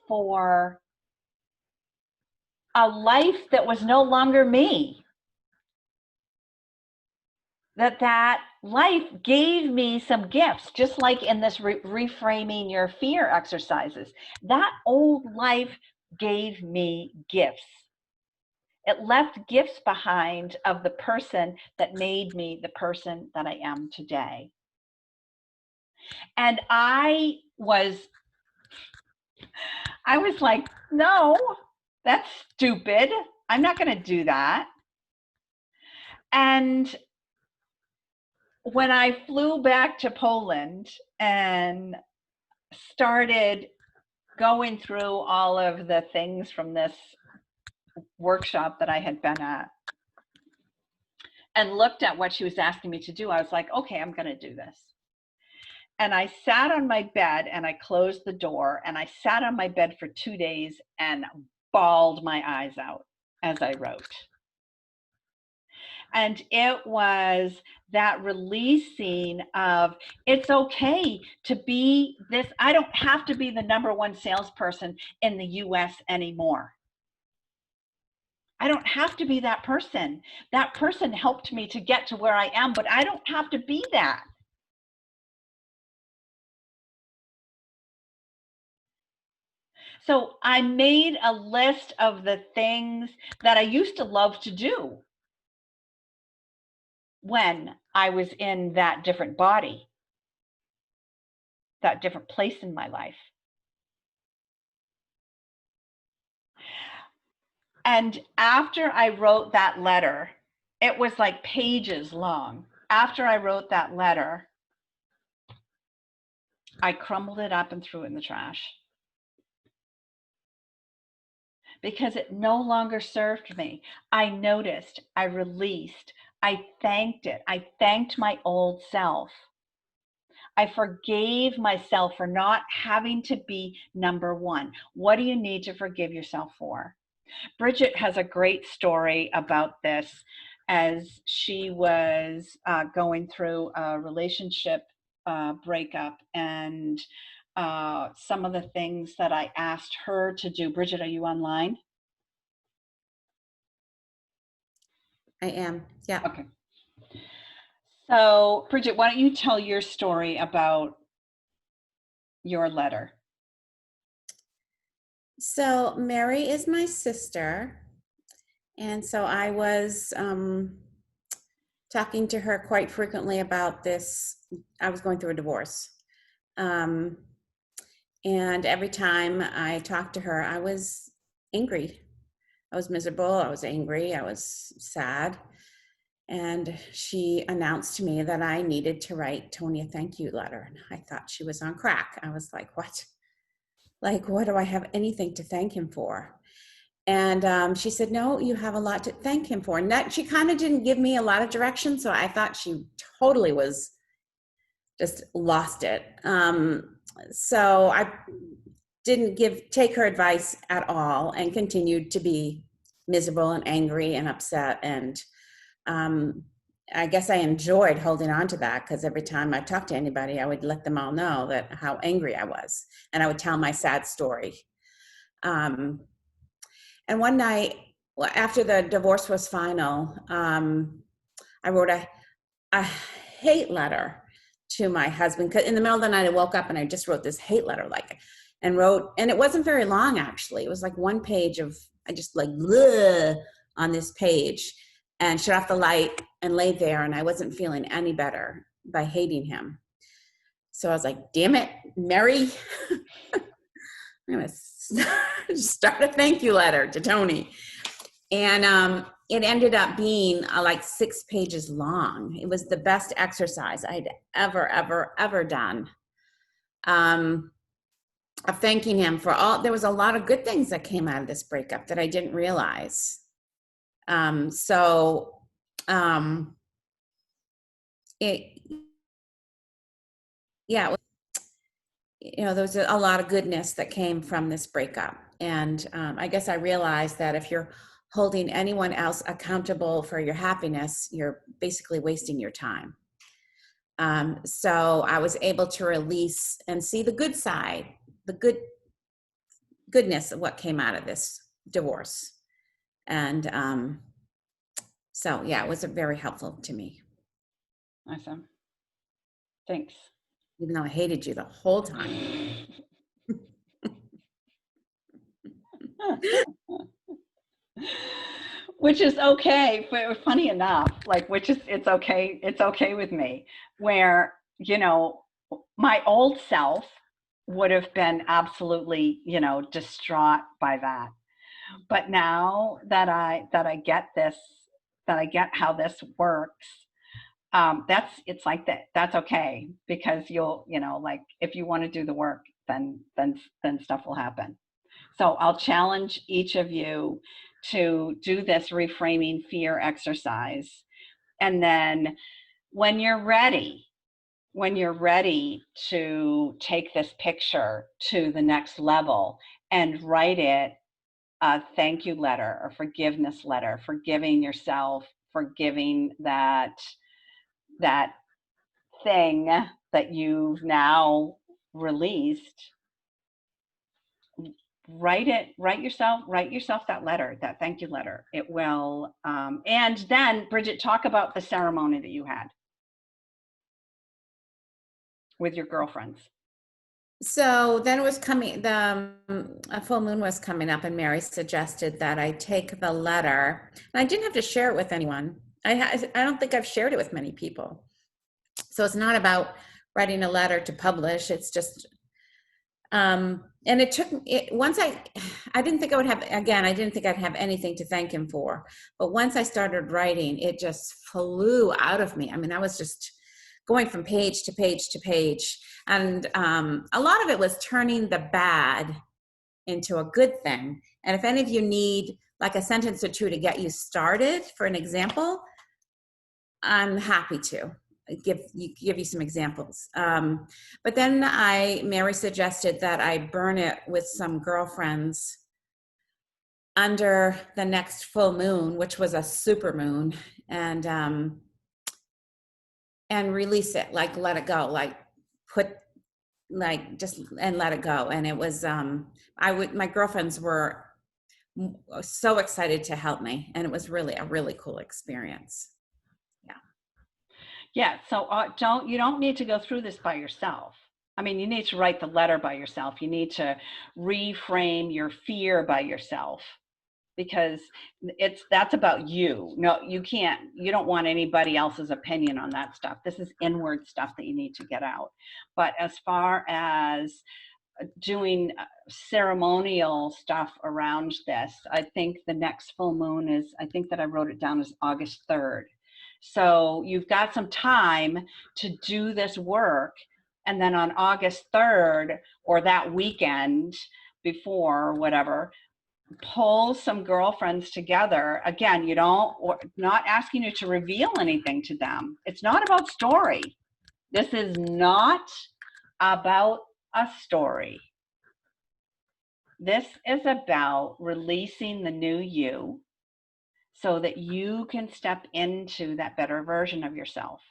for a life that was no longer me. That life gave me some gifts, just like in this reframing your fear exercises. That old life gave me gifts. It left gifts behind of the person that made me the person that I am today. And I was like, no, that's stupid. I'm not going to do that. And when I flew back to Poland and started going through all of the things from this workshop that I had been at and looked at what she was asking me to do, I was like, okay, I'm going to do this. And I sat on my bed and I closed the door and I sat on my bed for 2 days and bawled my eyes out as I wrote. And it was that releasing of, it's okay to be this. I don't have to be the number one salesperson in the US anymore. I don't have to be that person. That person helped me to get to where I am, but I don't have to be that. So I made a list of the things that I used to love to do when I was in that different body, that different place in my life. And after I wrote that letter, it was like pages long. After I wrote that letter, I crumbled it up and threw it in the trash. Because it no longer served me. I noticed, I released, I thanked it. I thanked my old self. I forgave myself for not having to be number one. What do you need to forgive yourself for? Bridget has a great story about this as she was going through a relationship breakup, and some of the things that I asked her to do. Bridget, are you online? I am, yeah. Okay. So, Bridget, why don't you tell your story about your letter? So Mary is my sister. And so I was talking to her quite frequently about this. I was going through a divorce. Um, and every time I talked to her, I was angry. I was miserable. I was angry. I was sad. And she announced to me that I needed to write Tony a thank you letter. And I thought she was on crack. I was like, what? Like, what do I have anything to thank him for? And she said, no, you have a lot to thank him for. And that she kind of didn't give me a lot of direction. So I thought she totally was just lost it. So I didn't take her advice at all and continued to be miserable and angry and upset. And I guess I enjoyed holding on to that, because every time I talked to anybody, I would let them all know that how angry I was. And I would tell my sad story. And one night, after the divorce was final, I wrote a hate letter to my husband. 'Cause in the middle of the night, I woke up and I just wrote this hate letter, and it wasn't very long, actually. It was like one page of, I just like, bleh, on this page, and shut off the light and laid there, and I wasn't feeling any better by hating him. So I was like, damn it, Mary. I'm going to start a thank you letter to Tony. And it ended up being like 6 pages long. It was the best exercise I'd ever done. Of thanking him for all, there was a lot of good things that came out of this breakup that I didn't realize. There was a lot of goodness that came from this breakup. And I guess I realized that if you're holding anyone else accountable for your happiness, you're basically wasting your time. So I was able to release and see the good side, the goodness of what came out of this divorce. And it was very helpful to me. Awesome. Thanks. Even though I hated you the whole time. Which is okay, but funny enough, it's okay with me, where, my old self would have been absolutely, distraught by that. But now that I get this, that I get how this works, it's like that. That's okay, because if you want to do the work, then stuff will happen. So I'll challenge each of you to do this reframing fear exercise. And then when you're ready to take this picture to the next level and write it a thank you letter or forgiveness letter, forgiving yourself, forgiving that thing that you've now released, write yourself that letter, that thank you letter. It will, and then Bridget, talk about the ceremony that you had with your girlfriends. So then it was coming, a full moon was coming up, and Mary suggested that I take the letter, and I didn't have to share it with anyone. I don't think I've shared it with many people. So it's not about writing a letter to publish. It's just, and it took it once I didn't think I would have, again, I didn't think I'd have anything to thank him for, but once I started writing, it just flew out of me. I mean, I was just going from page to page to page. And a lot of it was turning the bad into a good thing. And if any of you need like a sentence or two to get you started, for an example, I'm happy to give you some examples. But then Mary suggested that I burn it with some girlfriends under the next full moon, which was a super moon, and release it, like let it go, and let it go. And it was, my girlfriends were so excited to help me, and it was really a really cool experience. Yeah. So you don't need to go through this by yourself. I mean, you need to write the letter by yourself. You need to reframe your fear by yourself, because that's about you. No, you don't want anybody else's opinion on that stuff. This is inward stuff that you need to get out. But as far as doing ceremonial stuff around this, I think the next full moon is, I think that I wrote it down as August 3rd. So you've got some time to do this work. And then on August 3rd, or that weekend before, whatever, pull some girlfriends together. Again, not asking you to reveal anything to them. It's not about story. This is not about a story. This is about releasing the new you so that you can step into that better version of yourself.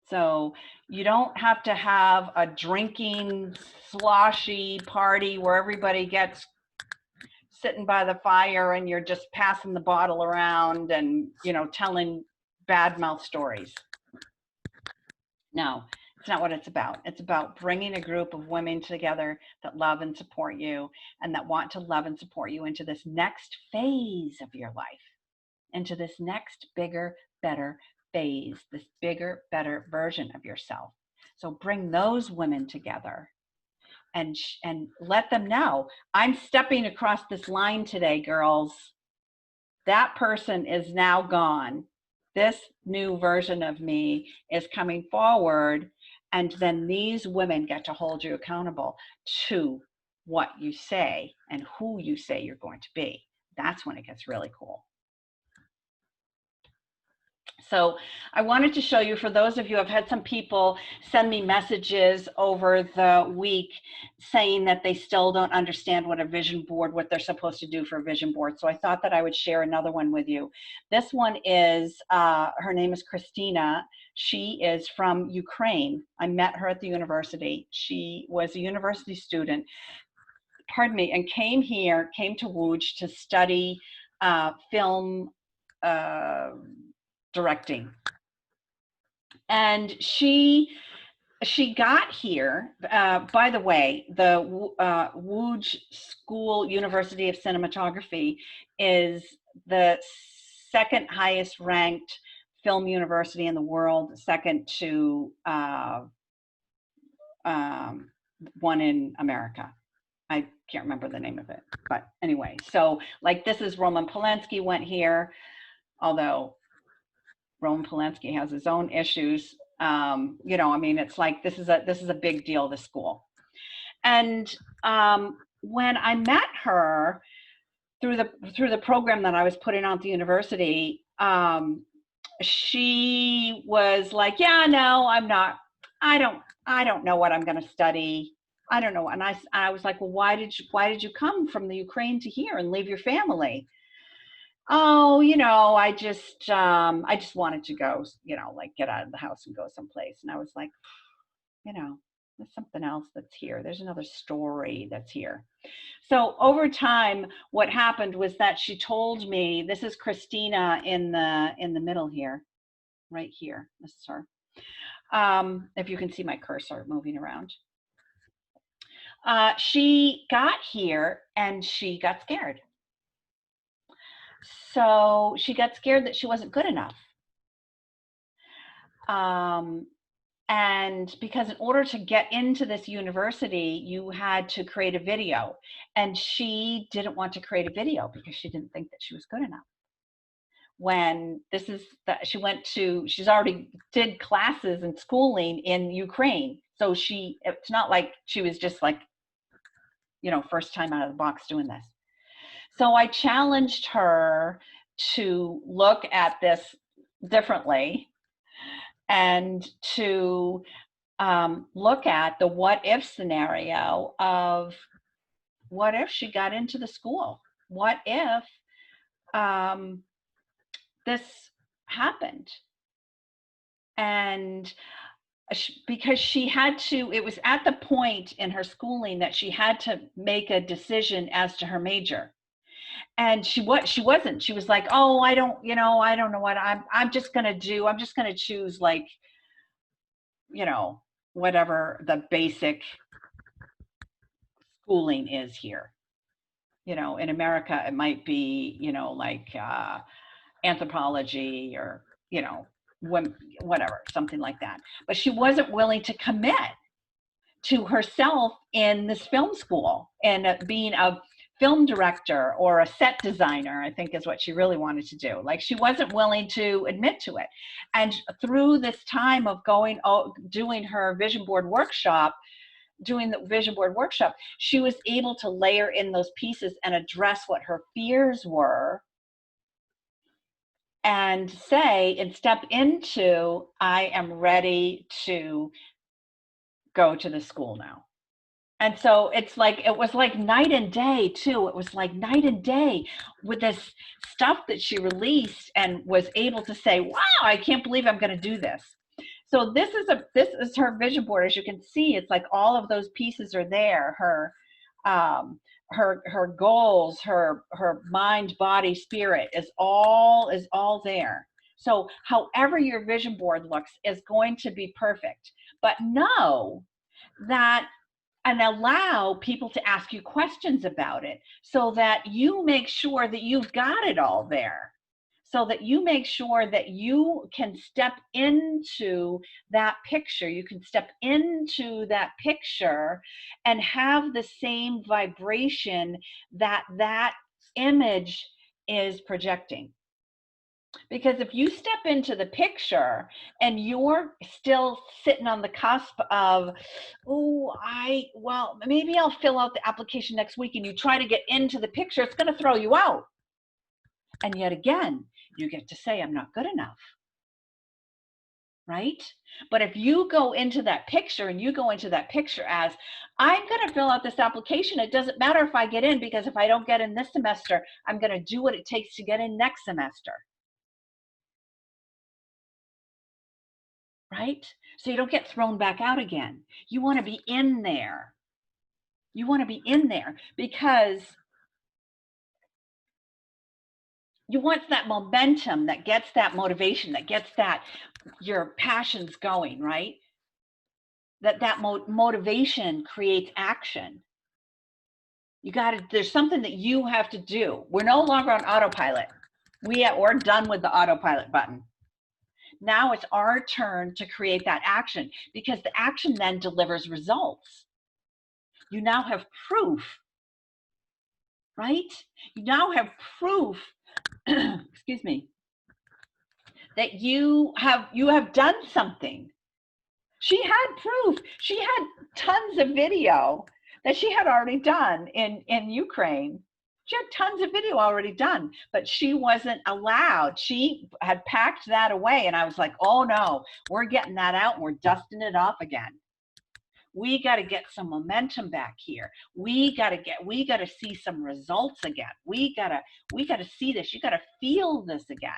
So you don't have to have a drinking, sloshy party where everybody gets sitting by the fire and you're just passing the bottle around and, telling bad mouth stories. No, it's not what it's about. It's about bringing a group of women together that love and support you, and that want to love and support you into this next phase of your life, into this next bigger, better phase, this bigger, better version of yourself. So bring those women together and let them know, I'm stepping across this line today, girls. That person is now gone. This new version of me is coming forward. And then these women get to hold you accountable to what you say and who you say you're going to be. That's when it gets really cool. So I wanted to show you, for those of you, I've had some people send me messages over the week saying that they still don't understand what they're supposed to do for a vision board. So I thought that I would share another one with you. This one is, her name is Christina. She is from Ukraine. I met her at the university. She was a university student, and came to Łódź to study film directing. And she got here, by the way, the Łódź School University of Cinematography is the second highest ranked film university in the world, second to one in America. I can't remember the name of it, but anyway, so like this is Roman Polanski went here, although Roman Polanski has his own issues. It's like this is a big deal, this school. And when I met her through the program that I was putting on at the university, she was like, yeah, no, I'm not. I don't know what I'm going to study. I don't know. And I was like, well, why did you come from the Ukraine to here and leave your family? Oh, I just wanted to go, like get out of the house and go someplace. And I was like, there's something else that's here. There's another story that's here. So over time, what happened was that she told me, this is Christina in the middle here, right here. This is her. If you can see my cursor moving around. She got here and she got scared. So she got scared that she wasn't good enough. And because in order to get into this university, you had to create a video. And she didn't want to create a video because she didn't think that she was good enough. When she's already did classes and schooling in Ukraine. So it's not like she was just like, first time out of the box doing this. So I challenged her to look at this differently and to look at the what if scenario of what if she got into the school? What if this happened? And because she had to, it was at the point in her schooling that she had to make a decision as to her major. And she wasn't. She was like, oh, I don't know what I'm just going to do. I'm just going to choose like whatever the basic schooling is here. You know, in America, it might be, you know, like anthropology or, you know, whatever, something like that. But she wasn't willing to commit to herself in this film school and being a film director or a set designer, I think is what she really wanted to do. Like, she wasn't willing to admit to it. And through this time of doing her vision board workshop, she was able to layer in those pieces and address what her fears were and say, and step into, I am ready to go to the school now. And so it's like, it was like night and day too. It was like night and day with this stuff that she released and was able to say, wow, I can't believe I'm going to do this. So this is her vision board. As you can see, it's like all of those pieces are there. Her goals, her mind, body, spirit is all there. So however your vision board looks is going to be perfect. But know that, and allow people to ask you questions about it so that you make sure that you've got it all there. So that you make sure that you can step into that picture. You can step into that picture and have the same vibration that that image is projecting. Because if you step into the picture and you're still sitting on the cusp of, well, maybe I'll fill out the application next week, and you try to get into the picture, it's going to throw you out. And yet again, you get to say, I'm not good enough, right? But if you go into that picture and you go into that picture as, I'm going to fill out this application. It doesn't matter if I get in, because if I don't get in this semester, I'm going to do what it takes to get in next semester. Right? So you don't get thrown back out again. You want to be in there. You want to be in there because you want that momentum that gets that motivation, that gets that your passions going, right? That motivation creates action. There's something that you have to do. We're no longer on autopilot. We're done with the autopilot button. Now it's our turn to create that action, because the action then delivers results. You now have proof, right? You now have proof, excuse me, that you have done something. She had proof. She had tons of video that she had already done in Ukraine. She had tons of video already done, but she wasn't allowed. She had packed that away, and I was like, oh no, we're getting that out and we're dusting it off again. We got to get some momentum back here. We got to see some results again. We got to see this. You got to feel this again.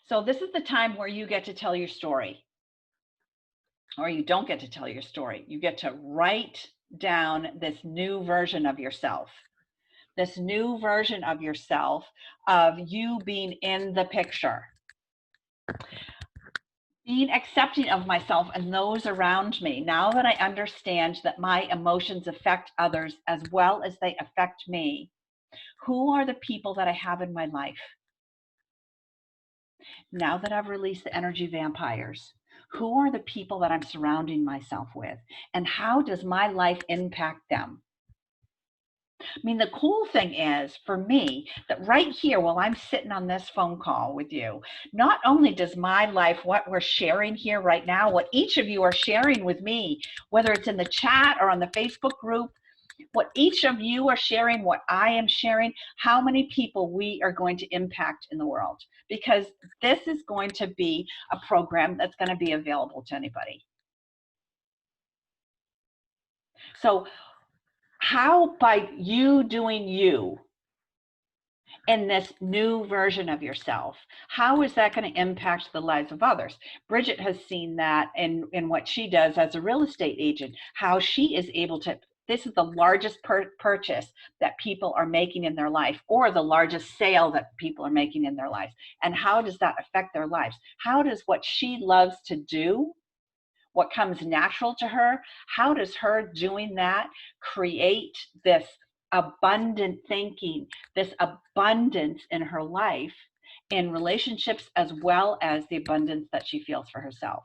So this is the time where you get to tell your story, or you don't get to tell your story. You get to write down this new version of yourself, of you being in the picture, being accepting of myself and those around me. Now that I understand that my emotions affect others as well as they affect me, who are the people that I have in my life? Now that I've released the energy vampires, who are the people that I'm surrounding myself with? And how does my life impact them? I mean, the cool thing is for me that right here, while I'm sitting on this phone call with you, not only does my life, what we're sharing here right now, what each of you are sharing with me, whether it's in the chat or on the Facebook group, what each of you are sharing, what I am sharing, how many people we are going to impact in the world. Because this is going to be a program that's going to be available to anybody. So how, by you doing you in this new version of yourself, how is that going to impact the lives of others? Bridget has seen that in what she does as a real estate agent, how she is able to This is the largest purchase that people are making in their life, or the largest sale that people are making in their lives. And how does that affect their lives? How does what she loves to do, what comes natural to her, how does her doing that create this abundant thinking, this abundance in her life, in relationships, as well as the abundance that she feels for herself?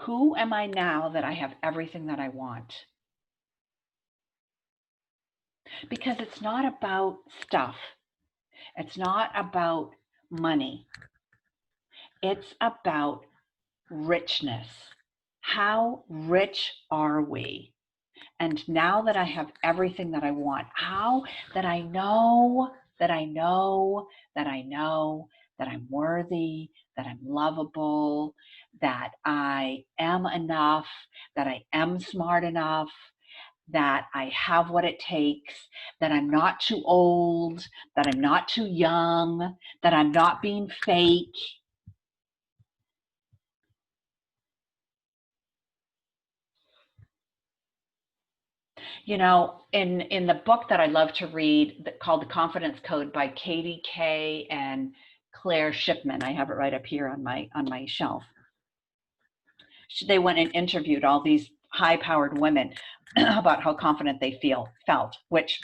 Who am I now that I have everything that I want? Because it's not about stuff. It's not about money. It's about richness. How rich are we? And now that I have everything that I want, how that I know that I know that I know that I'm worthy, that I'm lovable, that I am enough, that I am smart enough, that I have what it takes, that I'm not too old, that I'm not too young, that I'm not being fake. You know, in the book that I love to read called The Confidence Code by Katie Kay and Claire Shipman, I have it right up here on my shelf. They went and interviewed all these high-powered women about how confident they felt, which,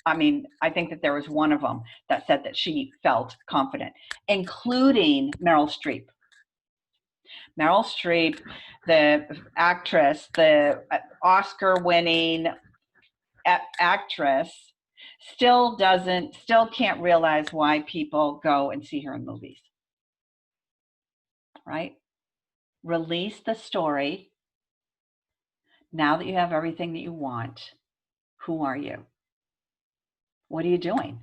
I mean, I think that there was one of them that said that she felt confident, including Meryl Streep. Meryl Streep, the actress, the Oscar-winning actress, still can't realize why people go and see her in movies, right? Release the story. Now that you have everything that you want, who are you? What are you doing?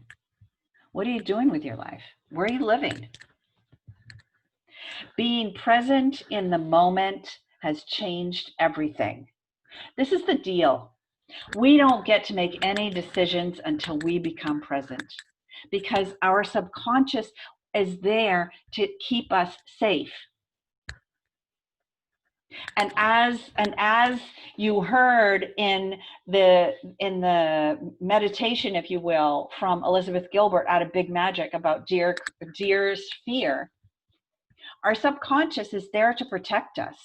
What are you doing with your life? Where are you living? Being present in the moment has changed everything. This is the deal. We don't get to make any decisions until we become present, because our subconscious is there to keep us safe. And as you heard in the meditation, if you will, from Elizabeth Gilbert out of Big Magic about deer's fear, our subconscious is there to protect us.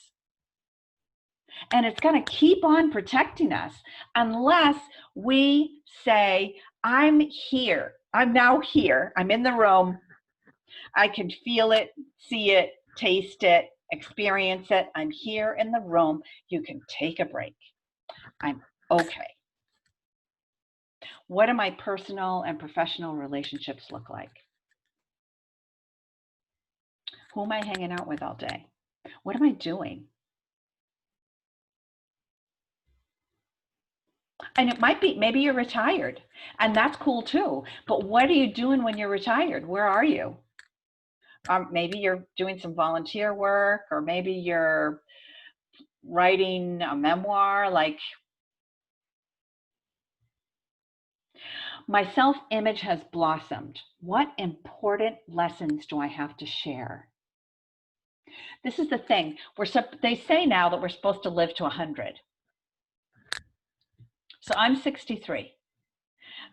And it's going to keep on protecting us unless we say, I'm here. I'm now here. I'm in the room. I can feel it, see it, taste it, experience it. I'm here in the room. You can take a break. I'm okay. What do my personal and professional relationships look like? Who am I hanging out with all day? What am I doing? And it might be, maybe you're retired, and that's cool too. But what are you doing when you're retired? Where are you? Maybe you're doing some volunteer work, or maybe you're writing a memoir. Like, my self-image has blossomed. What important lessons do I have to share? This is the thing. They say now that we're supposed to live to 100. So I'm 63.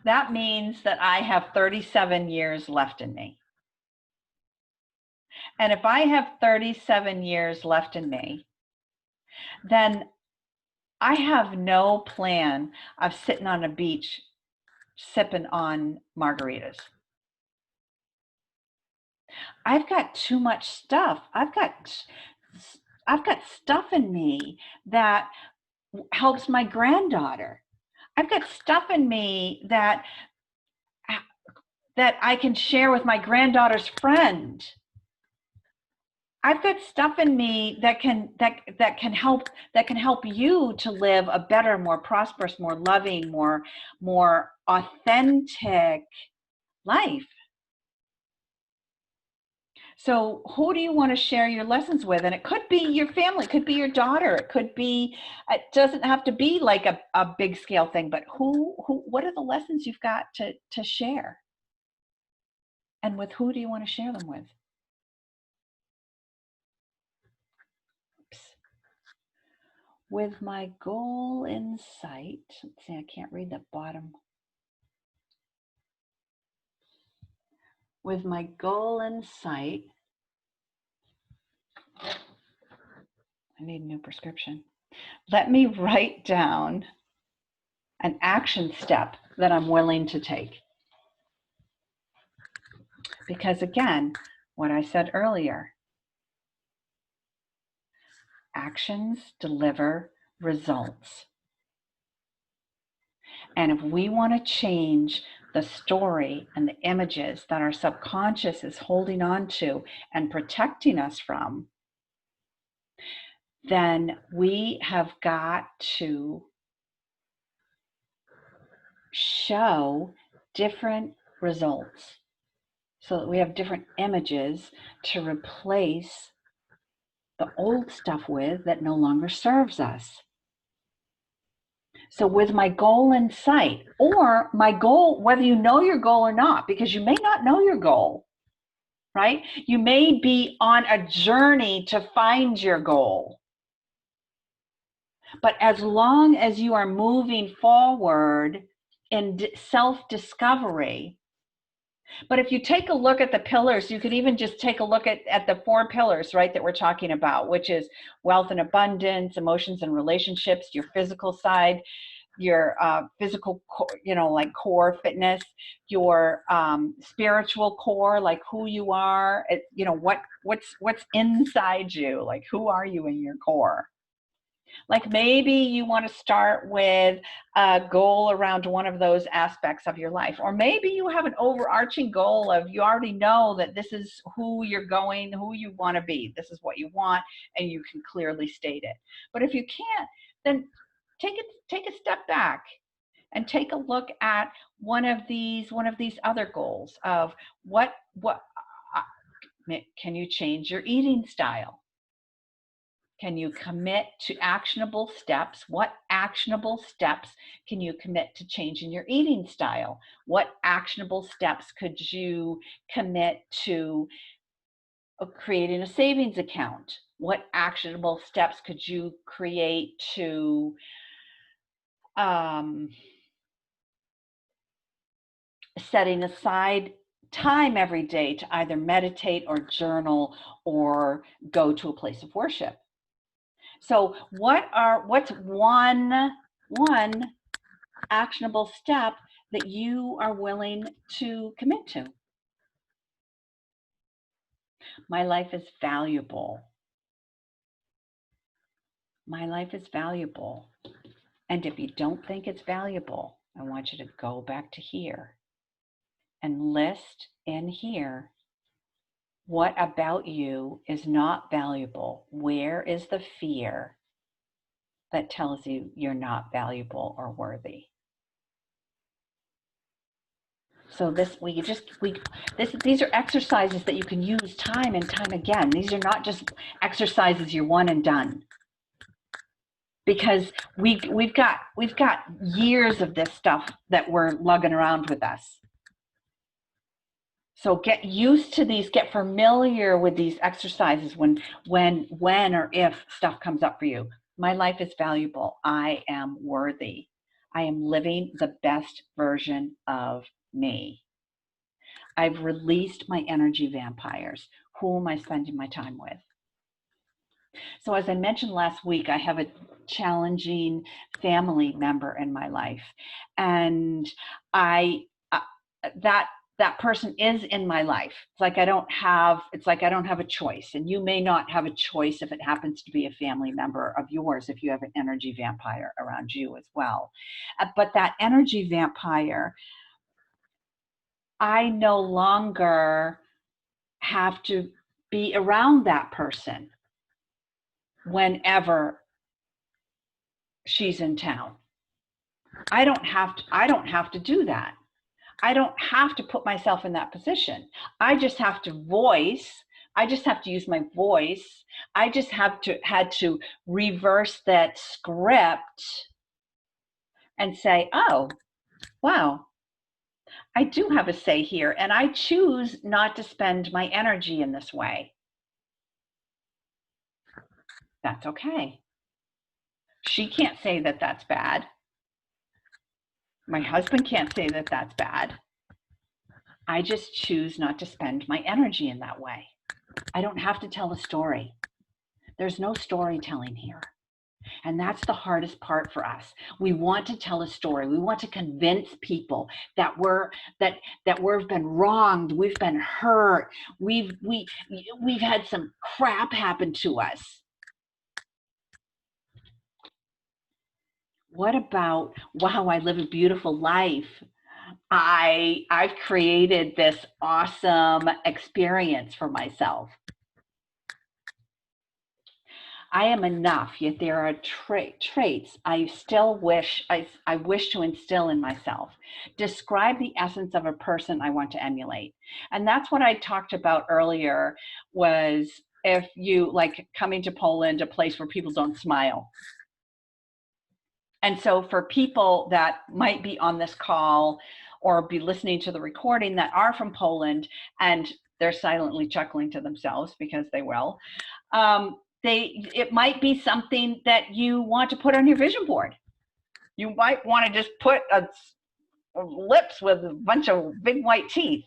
That means that I have 37 years left in me. And if I have 37 years left in me, then I have no plan of sitting on a beach sipping on margaritas. I've got too much stuff. I've got stuff in me that helps my granddaughter. I've got stuff in me that I can share with my granddaughter's friend. I've got stuff in me that can help you to live a better, more prosperous, more loving, more authentic life. So who do you want to share your lessons with? And it could be your family, it could be your daughter, it doesn't have to be like a big scale thing, but what are the lessons you've got to share? And with who do you want to share them with? With my goal in sight, let's see, I can't read the bottom. With my goal in sight, I need a new prescription. Let me write down an action step that I'm willing to take. Because again, what I said earlier, actions deliver results. And if we want to change the story and the images that our subconscious is holding on to and protecting us from, then we have got to show different results so that we have different images to replace the old stuff with that no longer serves us. So with my goal in sight, or my goal, whether you know your goal or not, because you may not know your goal, right? You may be on a journey to find your goal. But as long as you are moving forward in self-discovery, but if you take a look at the pillars, you could even just take a look at the 4 pillars, right, that we're talking about, which is wealth and abundance, emotions and relationships, your physical side, your physical, like core fitness, your spiritual core, like who you are, what's inside you, like who are you in your core? Like maybe you want to start with a goal around one of those aspects of your life. Or maybe you have an overarching goal of you already know that this is who you're going, who you want to be. This is what you want, and you can clearly state it. But if you can't, then take a step back and take a look at one of these other goals of what can you change your eating style? Can you commit to actionable steps? What actionable steps can you commit to changing your eating style? What actionable steps could you commit to creating a savings account? What actionable steps could you create to setting aside time every day to either meditate or journal or go to a place of worship? So what's one actionable step that you are willing to commit to? My life is valuable. My life is valuable. And if you don't think it's valuable, I want you to go back to here and list in here what about you is not valuable. Where is the fear that tells you you're not valuable or worthy? So these are exercises that you can use time and time again. These are not just exercises you're one and done. Because we've got years of this stuff that we're lugging around with us. So get used to these, get familiar with these exercises when or if stuff comes up for you. My life is valuable. I am worthy. I am living the best version of me. I've released my energy vampires. Who am I spending my time with? So as I mentioned last week, I have a challenging family member in my life. And that person is in my life. It's like I don't have a choice. And you may not have a choice if it happens to be a family member of yours, if you have an energy vampire around you as well. But that energy vampire, I no longer have to be around that person whenever she's in town. I don't have to do that. I don't have to put myself in that position. I just have to use my voice. I just had to reverse that script and say, oh, wow, I do have a say here, and I choose not to spend my energy in this way. That's okay. She can't say that that's bad. My husband can't say that that's bad. I just choose not to spend my energy in that way. I don't have to tell a story. There's no storytelling here. And that's the hardest part for us. We want to tell a story. We want to convince people that we've been wronged, we've been hurt, we've had some crap happen to us. What about, wow, I live a beautiful life. I've created this awesome experience for myself. I am enough, yet there are traits I still wish I wish to instill in myself. Describe the essence of a person I want to emulate. And that's what I talked about earlier, was if you like coming to Poland, a place where people don't smile. And so for people that might be on this call or be listening to the recording that are from Poland and they're silently chuckling to themselves, because they will, it might be something that you want to put on your vision board. You might want to just put lips with a bunch of big white teeth.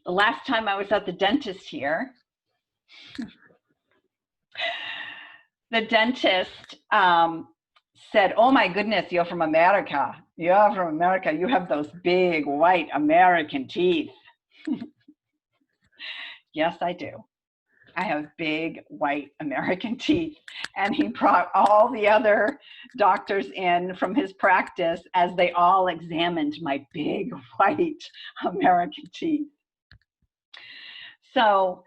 The last time I was at the dentist here, the dentist said, "Oh my goodness, you're from America. You're from America. You have those big white American teeth." Yes, I do. I have big white American teeth. And he brought all the other doctors in from his practice as they all examined my big white American teeth. So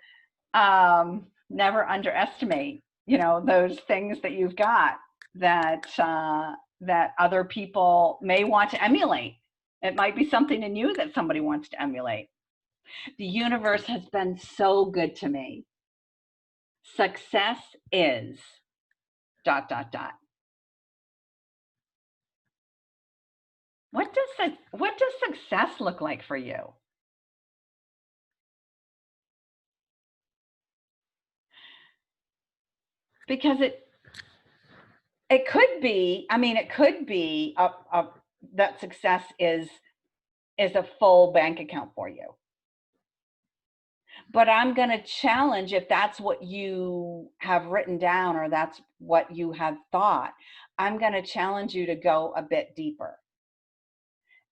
never underestimate, those things that you've got that other people may want to emulate. It might be something in you that somebody wants to emulate. The universe has been so good to me. Success is ... What does success look like for you? Because it could be, it could be that success is a full bank account for you. But I'm going to challenge, if that's what you have written down or that's what you have thought, I'm going to challenge you to go a bit deeper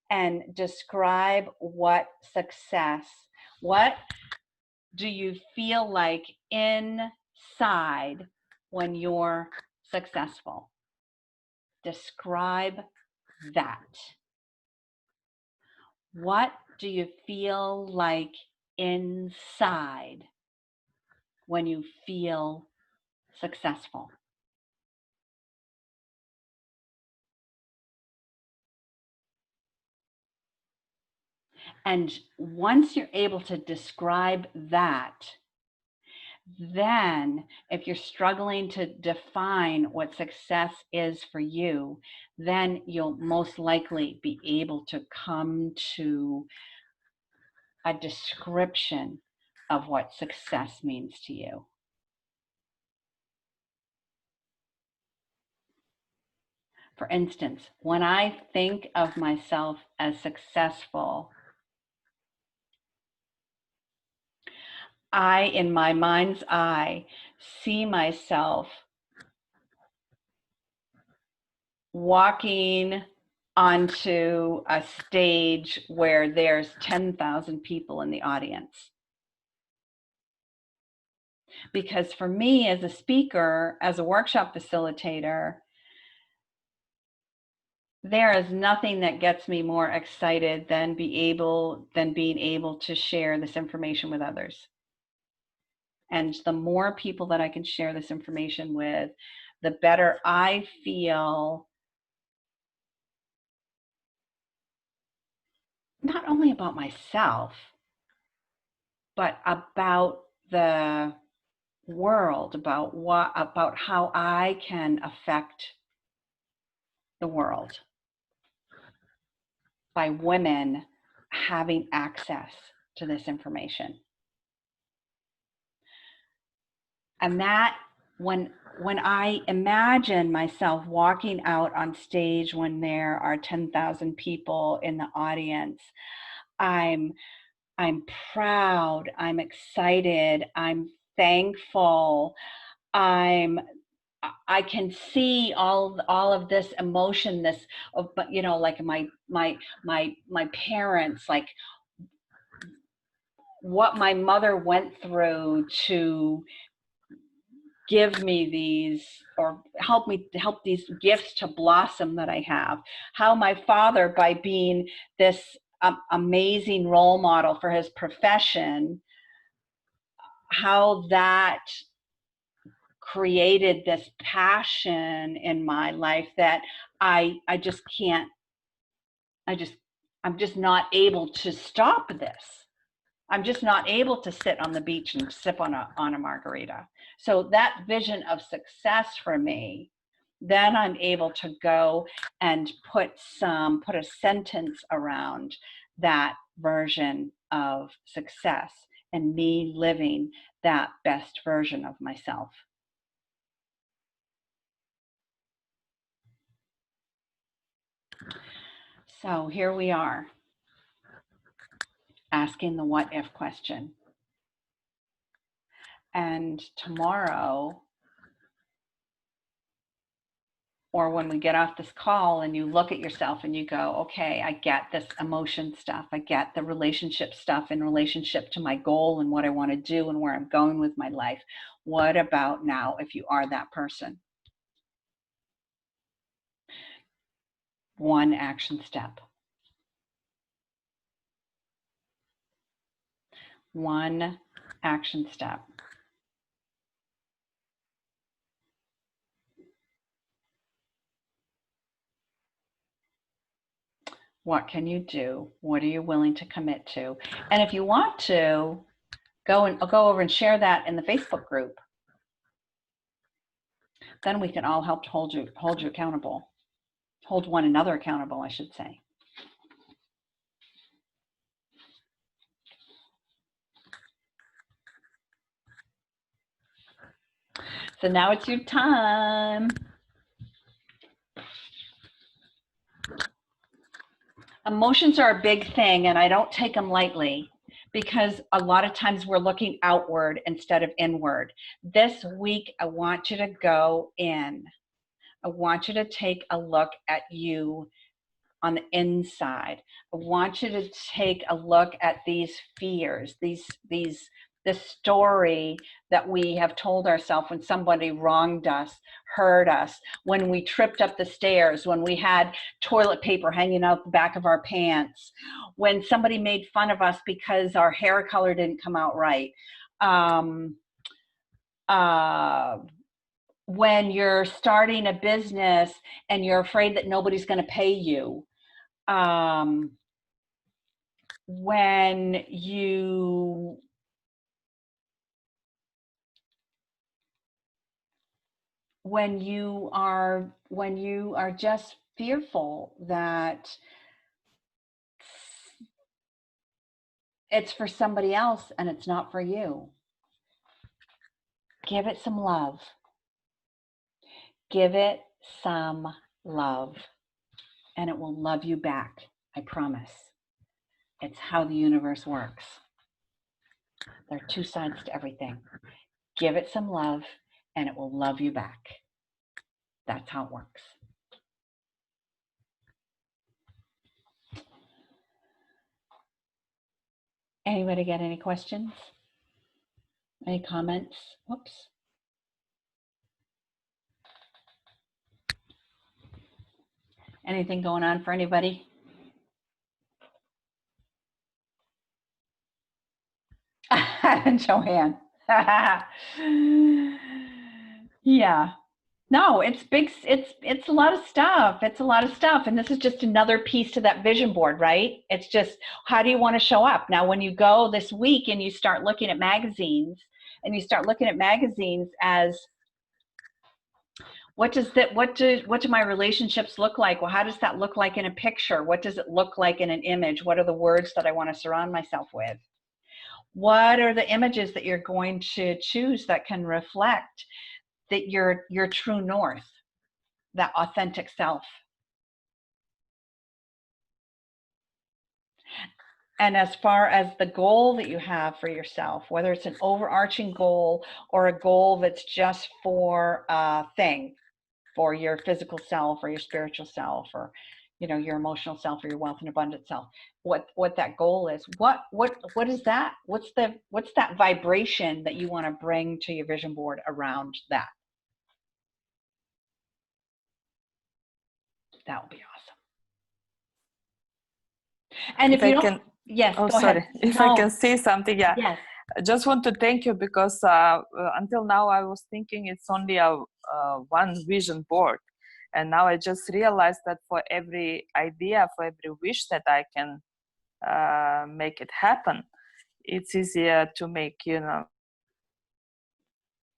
and describe what do you feel like inside when you're successful? Describe that. What do you feel like inside when you feel successful? And once you're able to describe that, then if you're struggling to define what success is for you, then you'll most likely be able to come to a description of what success means to you. For instance, when I think of myself as successful, I, in my mind's eye, see myself walking onto a stage where there's 10,000 people in the audience. Because for me, as a speaker, as a workshop facilitator, there is nothing that gets me more excited than being able to share this information with others. And the more people that I can share this information with, the better I feel, not only about myself, but about the world, about how I can affect the world by women having access to this information. And that when I imagine myself walking out on stage when there are 10,000 people in the audience, I'm proud, I'm excited, I'm thankful, I can see all of this emotion, this, but you know, like my parents, like what my mother went through to give me these, or help these gifts to blossom that I have. How my father, by being this amazing role model for his profession, how that created this passion in my life that I just can't, I'm just not able to stop this. I'm just not able to sit on the beach and sip on a margarita. So that vision of success for me, then I'm able to go and put a sentence around that version of success and me living that best version of myself. So here we are, asking the what if question. And tomorrow, or when we get off this call and you look at yourself and you go, okay, I get this emotion stuff. I get the relationship stuff in relationship to my goal and what I want to do and where I'm going with my life. What about now if you are that person? One action step. One action step. What can you do? What are you willing to commit to? And if you want to, go over and share that in the Facebook group. Then we can all help to hold you accountable. Hold one another accountable, I should say. So now it's your time. Emotions are a big thing, and I don't take them lightly because a lot of times we're looking outward instead of inward. This week, I want you to go in. I want you to take a look at you on the inside. I want you to take a look at these fears, this story that we have told ourselves when somebody wronged us, hurt us, when we tripped up the stairs, when we had toilet paper hanging out the back of our pants, when somebody made fun of us because our hair color didn't come out right. When you're starting a business and you're afraid that nobody's going to pay you. When you are just fearful that it's for somebody else and it's not for you. Give it some love. Give it some love, and it will love you back. I promise. It's how the universe works. There are two sides to everything. Give it some love, and it will love you back. That's how it works. Anybody got any questions? Any comments? Whoops. Anything going on for anybody? Joanne. Yeah. No, it's big. It's a lot of stuff. It's a lot of stuff. And this is just another piece to that vision board, right? It's just, how do you want to show up? Now, when you go this week and you start looking at magazines as, what do my relationships look like? Well, how does that look like in a picture? What does it look like in an image? What are the words that I want to surround myself with? What are the images that you're going to choose that can reflect that your true north, that authentic self. And as far as the goal that you have for yourself, whether it's an overarching goal or a goal that's just for a thing, for your physical self or your spiritual self, or your emotional self or your wealth and abundant self, what that goal is, what is that? What's that vibration that you want to bring to your vision board around that? That would be awesome. And if you don't, yes, oh, go sorry. ahead. If No. I can say something, yeah. Yes. I just want to thank you because until now I was thinking it's only a one vision board. And now I just realized that for every idea, for every wish that I can make it happen, it's easier to make,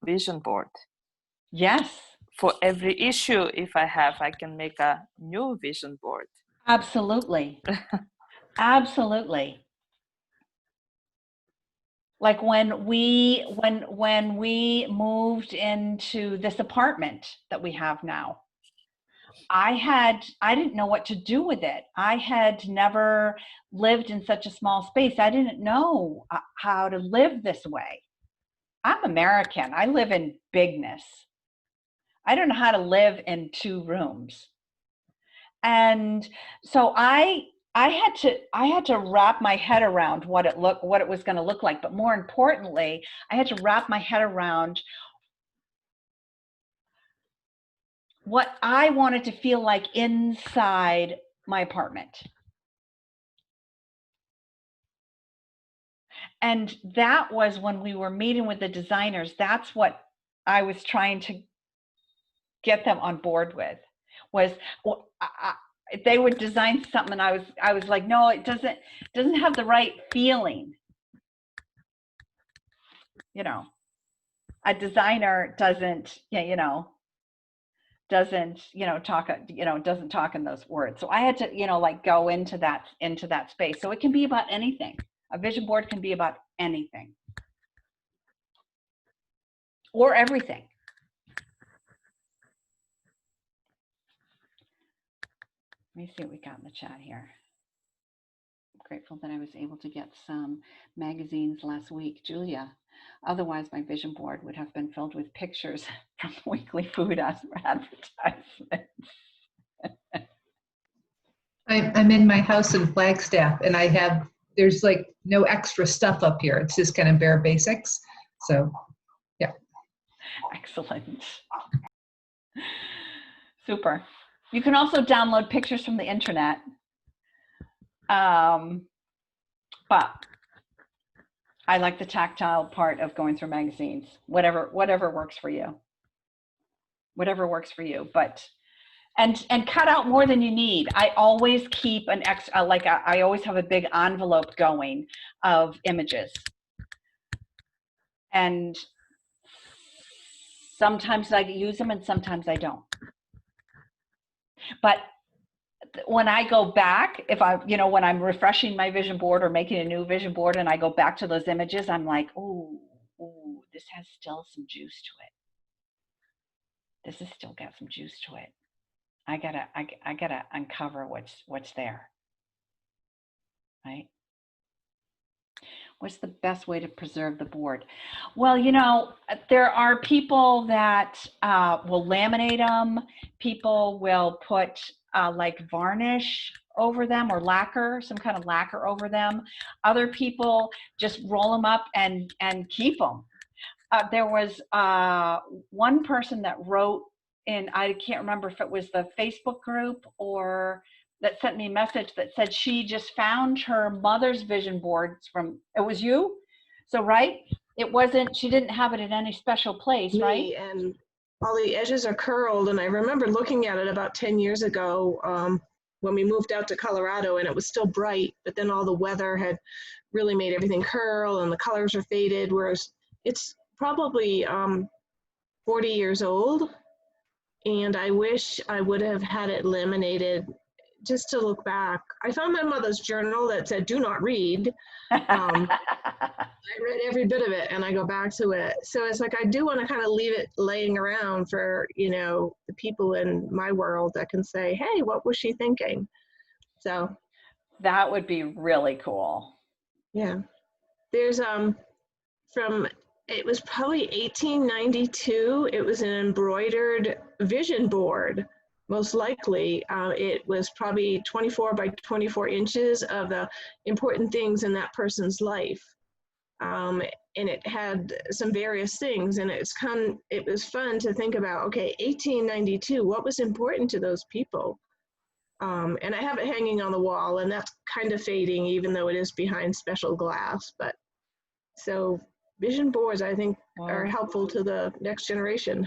vision board. Yes. For every issue, if I have, I can make a new vision board. Absolutely. Absolutely. Like when we moved into this apartment that we have now, I didn't know what to do with it. I had never lived in such a small space. I didn't know how to live this way. I'm American. I live in bigness. I don't know how to live in 2 rooms. And so I had to wrap my head around what it was going to look like. But more importantly, I had to wrap my head around what I wanted to feel like inside my apartment. And that was when we were meeting with the designers. That's what I was trying to get them on board with, was they would design something and I was like, no, it doesn't have the right feeling. A designer doesn't talk in those words. So I had to, go into that space. So it can be about anything. A vision board can be about anything or everything. Let me see what we got in the chat here. I'm grateful that I was able to get some magazines last week, Julia. Otherwise, my vision board would have been filled with pictures from weekly food advertisements. I'm in my house in Flagstaff, and there's like no extra stuff up here. It's just kind of bare basics. So, yeah. Excellent. Super. You can also download pictures from the internet. But I like the tactile part of going through magazines, whatever works for you. Whatever works for you, and cut out more than you need. I always keep an extra, I always have a big envelope going of images. And sometimes I use them and sometimes I don't. But when I go back, when I'm refreshing my vision board or making a new vision board and I go back to those images, I'm like, ooh, this has still some juice to it. This has still got some juice to it. I gotta uncover what's there, right? What's the best way to preserve the board? Well, there are people that will laminate them. People will put like varnish over them or lacquer, some kind of lacquer over them. Other people just roll them up and keep them. There was one person that wrote in, I can't remember if it was the Facebook group or that sent me a message that said she just found her mother's vision boards it was you? So, right? It wasn't, she didn't have it in any special place, right? And all the edges are curled. And I remember looking at it about 10 years ago when we moved out to Colorado, and it was still bright, but then all the weather had really made everything curl and the colors are faded, whereas it's probably 40 years old. And I wish I would have had it laminated just to look back. I found my mother's journal that said, "Do not read." I read every bit of it and I go back to it. So it's like I do want to kind of leave it laying around for, you know, the people in my world that can say, hey, what was she thinking? So That would be really cool. yeah. There's from it was probably 1892. It was an embroidered vision board. Most likely, it was probably 24 by 24 inches of the important things in that person's life. And it had some various things, and it was fun to think about, okay, 1892, what was important to those people? And I have it hanging on the wall, and that's kind of fading, even though it is behind special glass. But so vision boards, I think, are Wow. helpful to the next generation.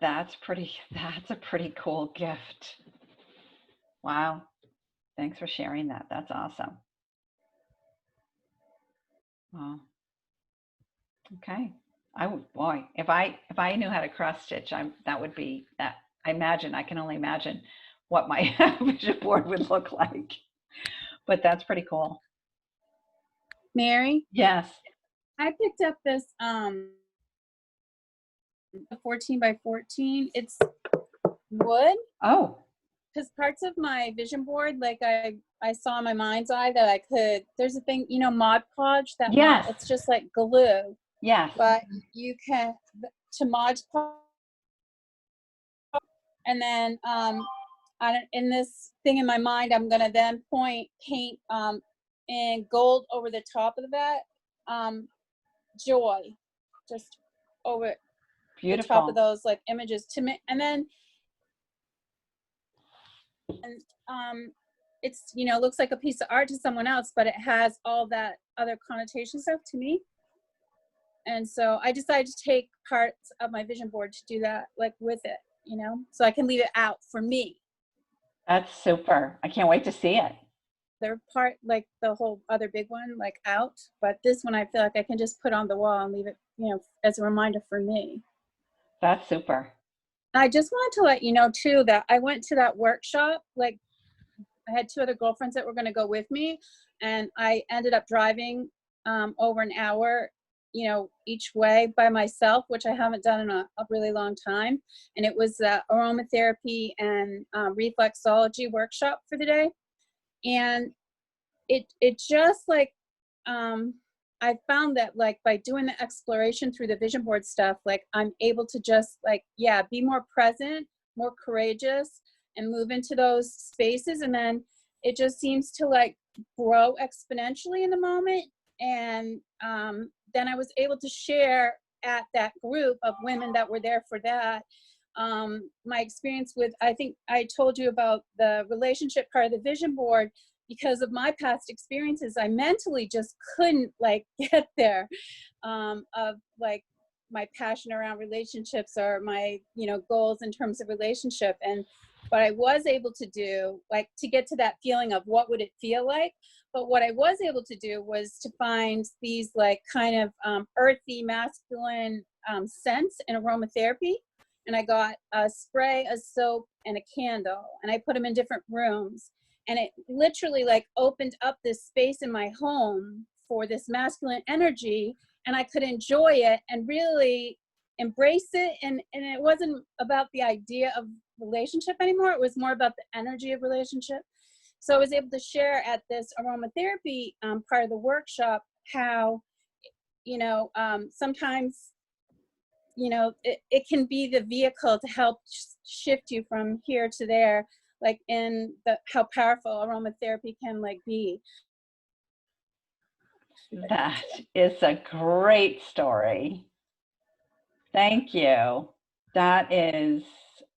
That's a pretty cool gift. Wow. Thanks for sharing that. That's awesome. Wow. Okay. Boy, if I knew how to cross stitch, that would be that. I can only imagine what my vision board would look like. But that's pretty cool. Mary, Yes. I picked up this 14 by 14. It's wood Oh, because parts of my vision board, like I saw in my mind's eye that I could. There's a thing, you know, Mod Podge. Yes. It's just like glue, yes. but you can to Mod Podge, and then in this thing in my mind, I'm gonna then paint in gold over the top of that joy, just over the top of Beautiful. those like images to me, and then it's, you know, looks like a piece of art to someone else, but it has all that other connotation stuff to me. And so I decided to take parts of my vision board to do that, like with it, you know, so I can leave it out for me. That's super. I can't wait to see it. They're part, like the whole other big one, like out, but this one I feel like I can just put on the wall and leave it, you know, as a reminder for me. That's super. I just wanted to let you know too that I went to that workshop. Like I had 2 other girlfriends that were going to go with me, and I ended up driving over an hour, you know, each way by myself, which I haven't done in a really long time. And it was the aromatherapy and reflexology workshop for the day. And it just like I found that like by doing the exploration through the vision board stuff, like I'm able to just like, yeah, be more present, more courageous, and move into those spaces. And then it just seems to like grow exponentially in the moment. And then I was able to share at that group of women that were there for that, my experience with, I think I told you about the relationship part of the vision board. Because of my past experiences, I mentally just couldn't like get there, of like my passion around relationships or my, you know, goals in terms of relationship. And what I was able to do, like to get to that feeling of what would it feel like. But what I was able to do was to find these like kind of earthy masculine scents in aromatherapy. And I got a spray, a soap, and a candle, and I put them in different rooms. And it literally like opened up this space in my home for this masculine energy, and I could enjoy it and really embrace it. And it wasn't about the idea of relationship anymore. It was more about the energy of relationship. So I was able to share at this aromatherapy part of the workshop how, you know, sometimes, you know, it can be the vehicle to help shift you from here to there, like in how powerful aromatherapy can like be. That is a great story. Thank you. That is,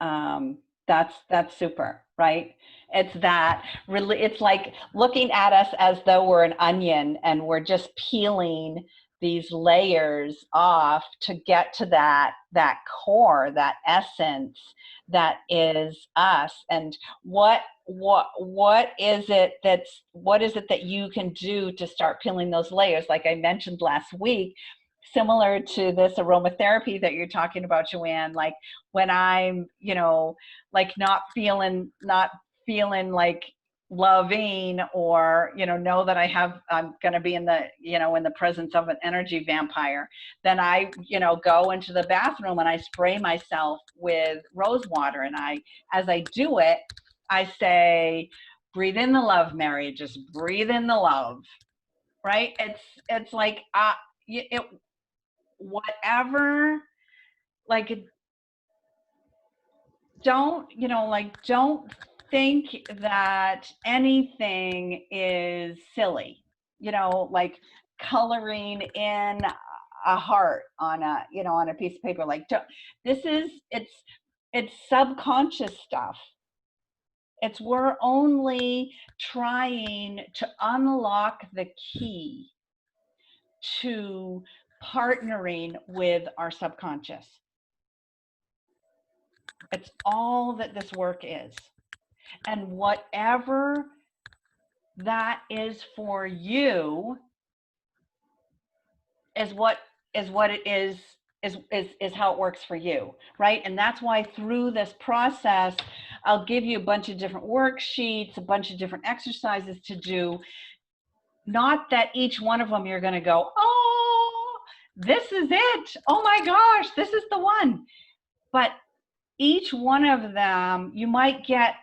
that's super, right? It's that really, it's like looking at us as though we're an onion and we're just peeling these layers off to get to that core, that essence that is us. And what is it that you can do to start peeling those layers? Like I mentioned last week, similar to this aromatherapy that you're talking about, Joanne, like when I'm, you know, like not feeling like loving, or, know that I'm going to be in the, in the presence of an energy vampire, then I, go into the bathroom and I spray myself with rose water. And as I do it, I say, breathe in the love, Mary, just breathe in the love, right? It's like, whatever, like, don't think that anything is silly, like coloring in a heart on a piece of paper. Like, it's subconscious stuff. We're only trying to unlock the key to partnering with our subconscious. It's all that this work is. And whatever that is for you is what it is how it works for you, right? And that's why through this process, I'll give you a bunch of different worksheets, a bunch of different exercises to do. Not that each one of them you're going to go, oh, this is it. Oh my gosh, this is the one. But each one of them, you might get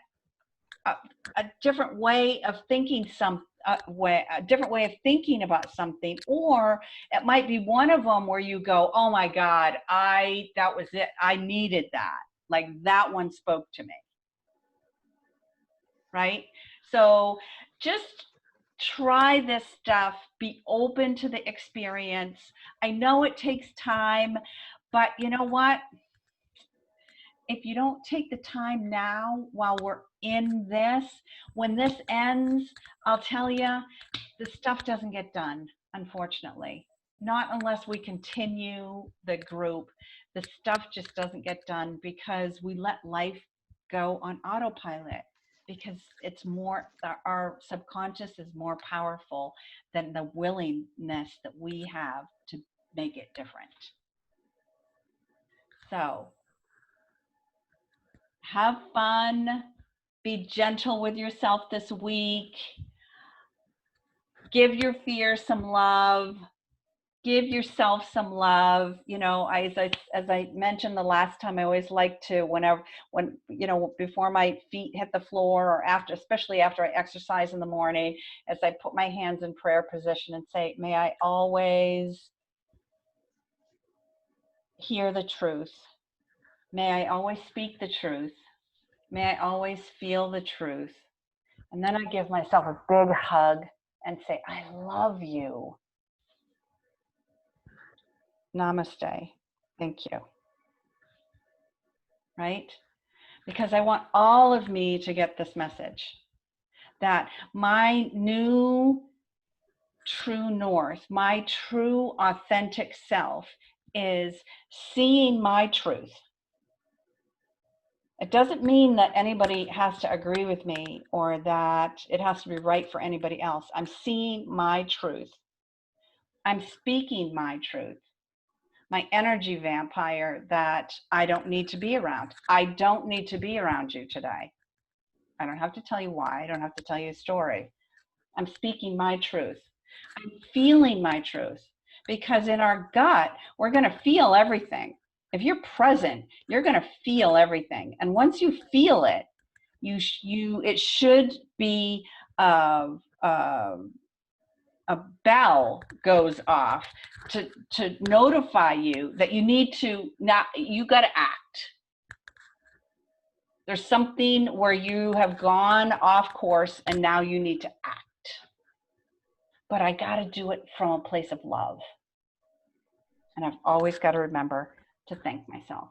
a different way of thinking, a different way of thinking about something, or it might be one of them where you go, oh my God, that was it. I needed that. Like, that one spoke to me. Right? So just try this stuff, be open to the experience. I know it takes time, but you know what? If you don't take the time now while we're in this, when this ends, I'll tell you, the stuff doesn't get done, unfortunately. Not unless we continue the group. The stuff just doesn't get done because we let life go on autopilot, because it's more, our subconscious is more powerful than the willingness that we have to make it different. So, have fun, be gentle with yourself this week, give your fear some love, give yourself some love. As I mentioned the last time, I always like to, before my feet hit the floor, or after, especially after I exercise in the morning, as I put my hands in prayer position and say, may I always hear the truth. May I always speak the truth. May I always feel the truth. And then I give myself a big hug and say, I love you. Namaste. Thank you. Right? Because I want all of me to get this message that my new true north, my true authentic self, is seeing my truth. It doesn't mean that anybody has to agree with me or that it has to be right for anybody else. I'm seeing my truth. I'm speaking my truth. My energy vampire that I don't need to be around. I don't need to be around you today. I don't have to tell you why. I don't have to tell you a story. I'm speaking my truth. I'm feeling my truth, because in our gut, we're going to feel everything. If you're present, you're going to feel everything. And once you feel it, it should be a bell goes off to notify you that you need to, you got to act. There's something where you have gone off course and now you need to act. But I got to do it from a place of love. And I've always got to remember to thank myself.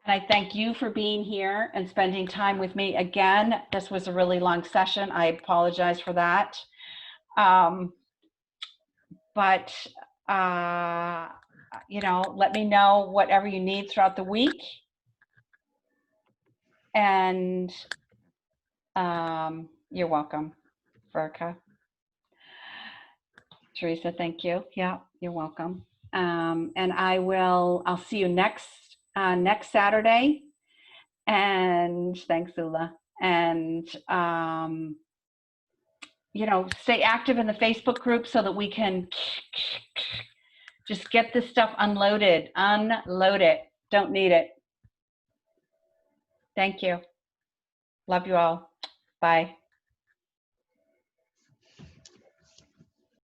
And I thank you for being here and spending time with me. Again, this was a really long session. I apologize for that. But let me know whatever you need throughout the week. And you're welcome, Verka. Teresa, thank you. Yeah, you're welcome. And I'll see you next Saturday And thanks, Zula. And, you know, stay active in the Facebook group so that we can just get this stuff unloaded. Unload it. Don't need it. Thank you. Love you all. Bye.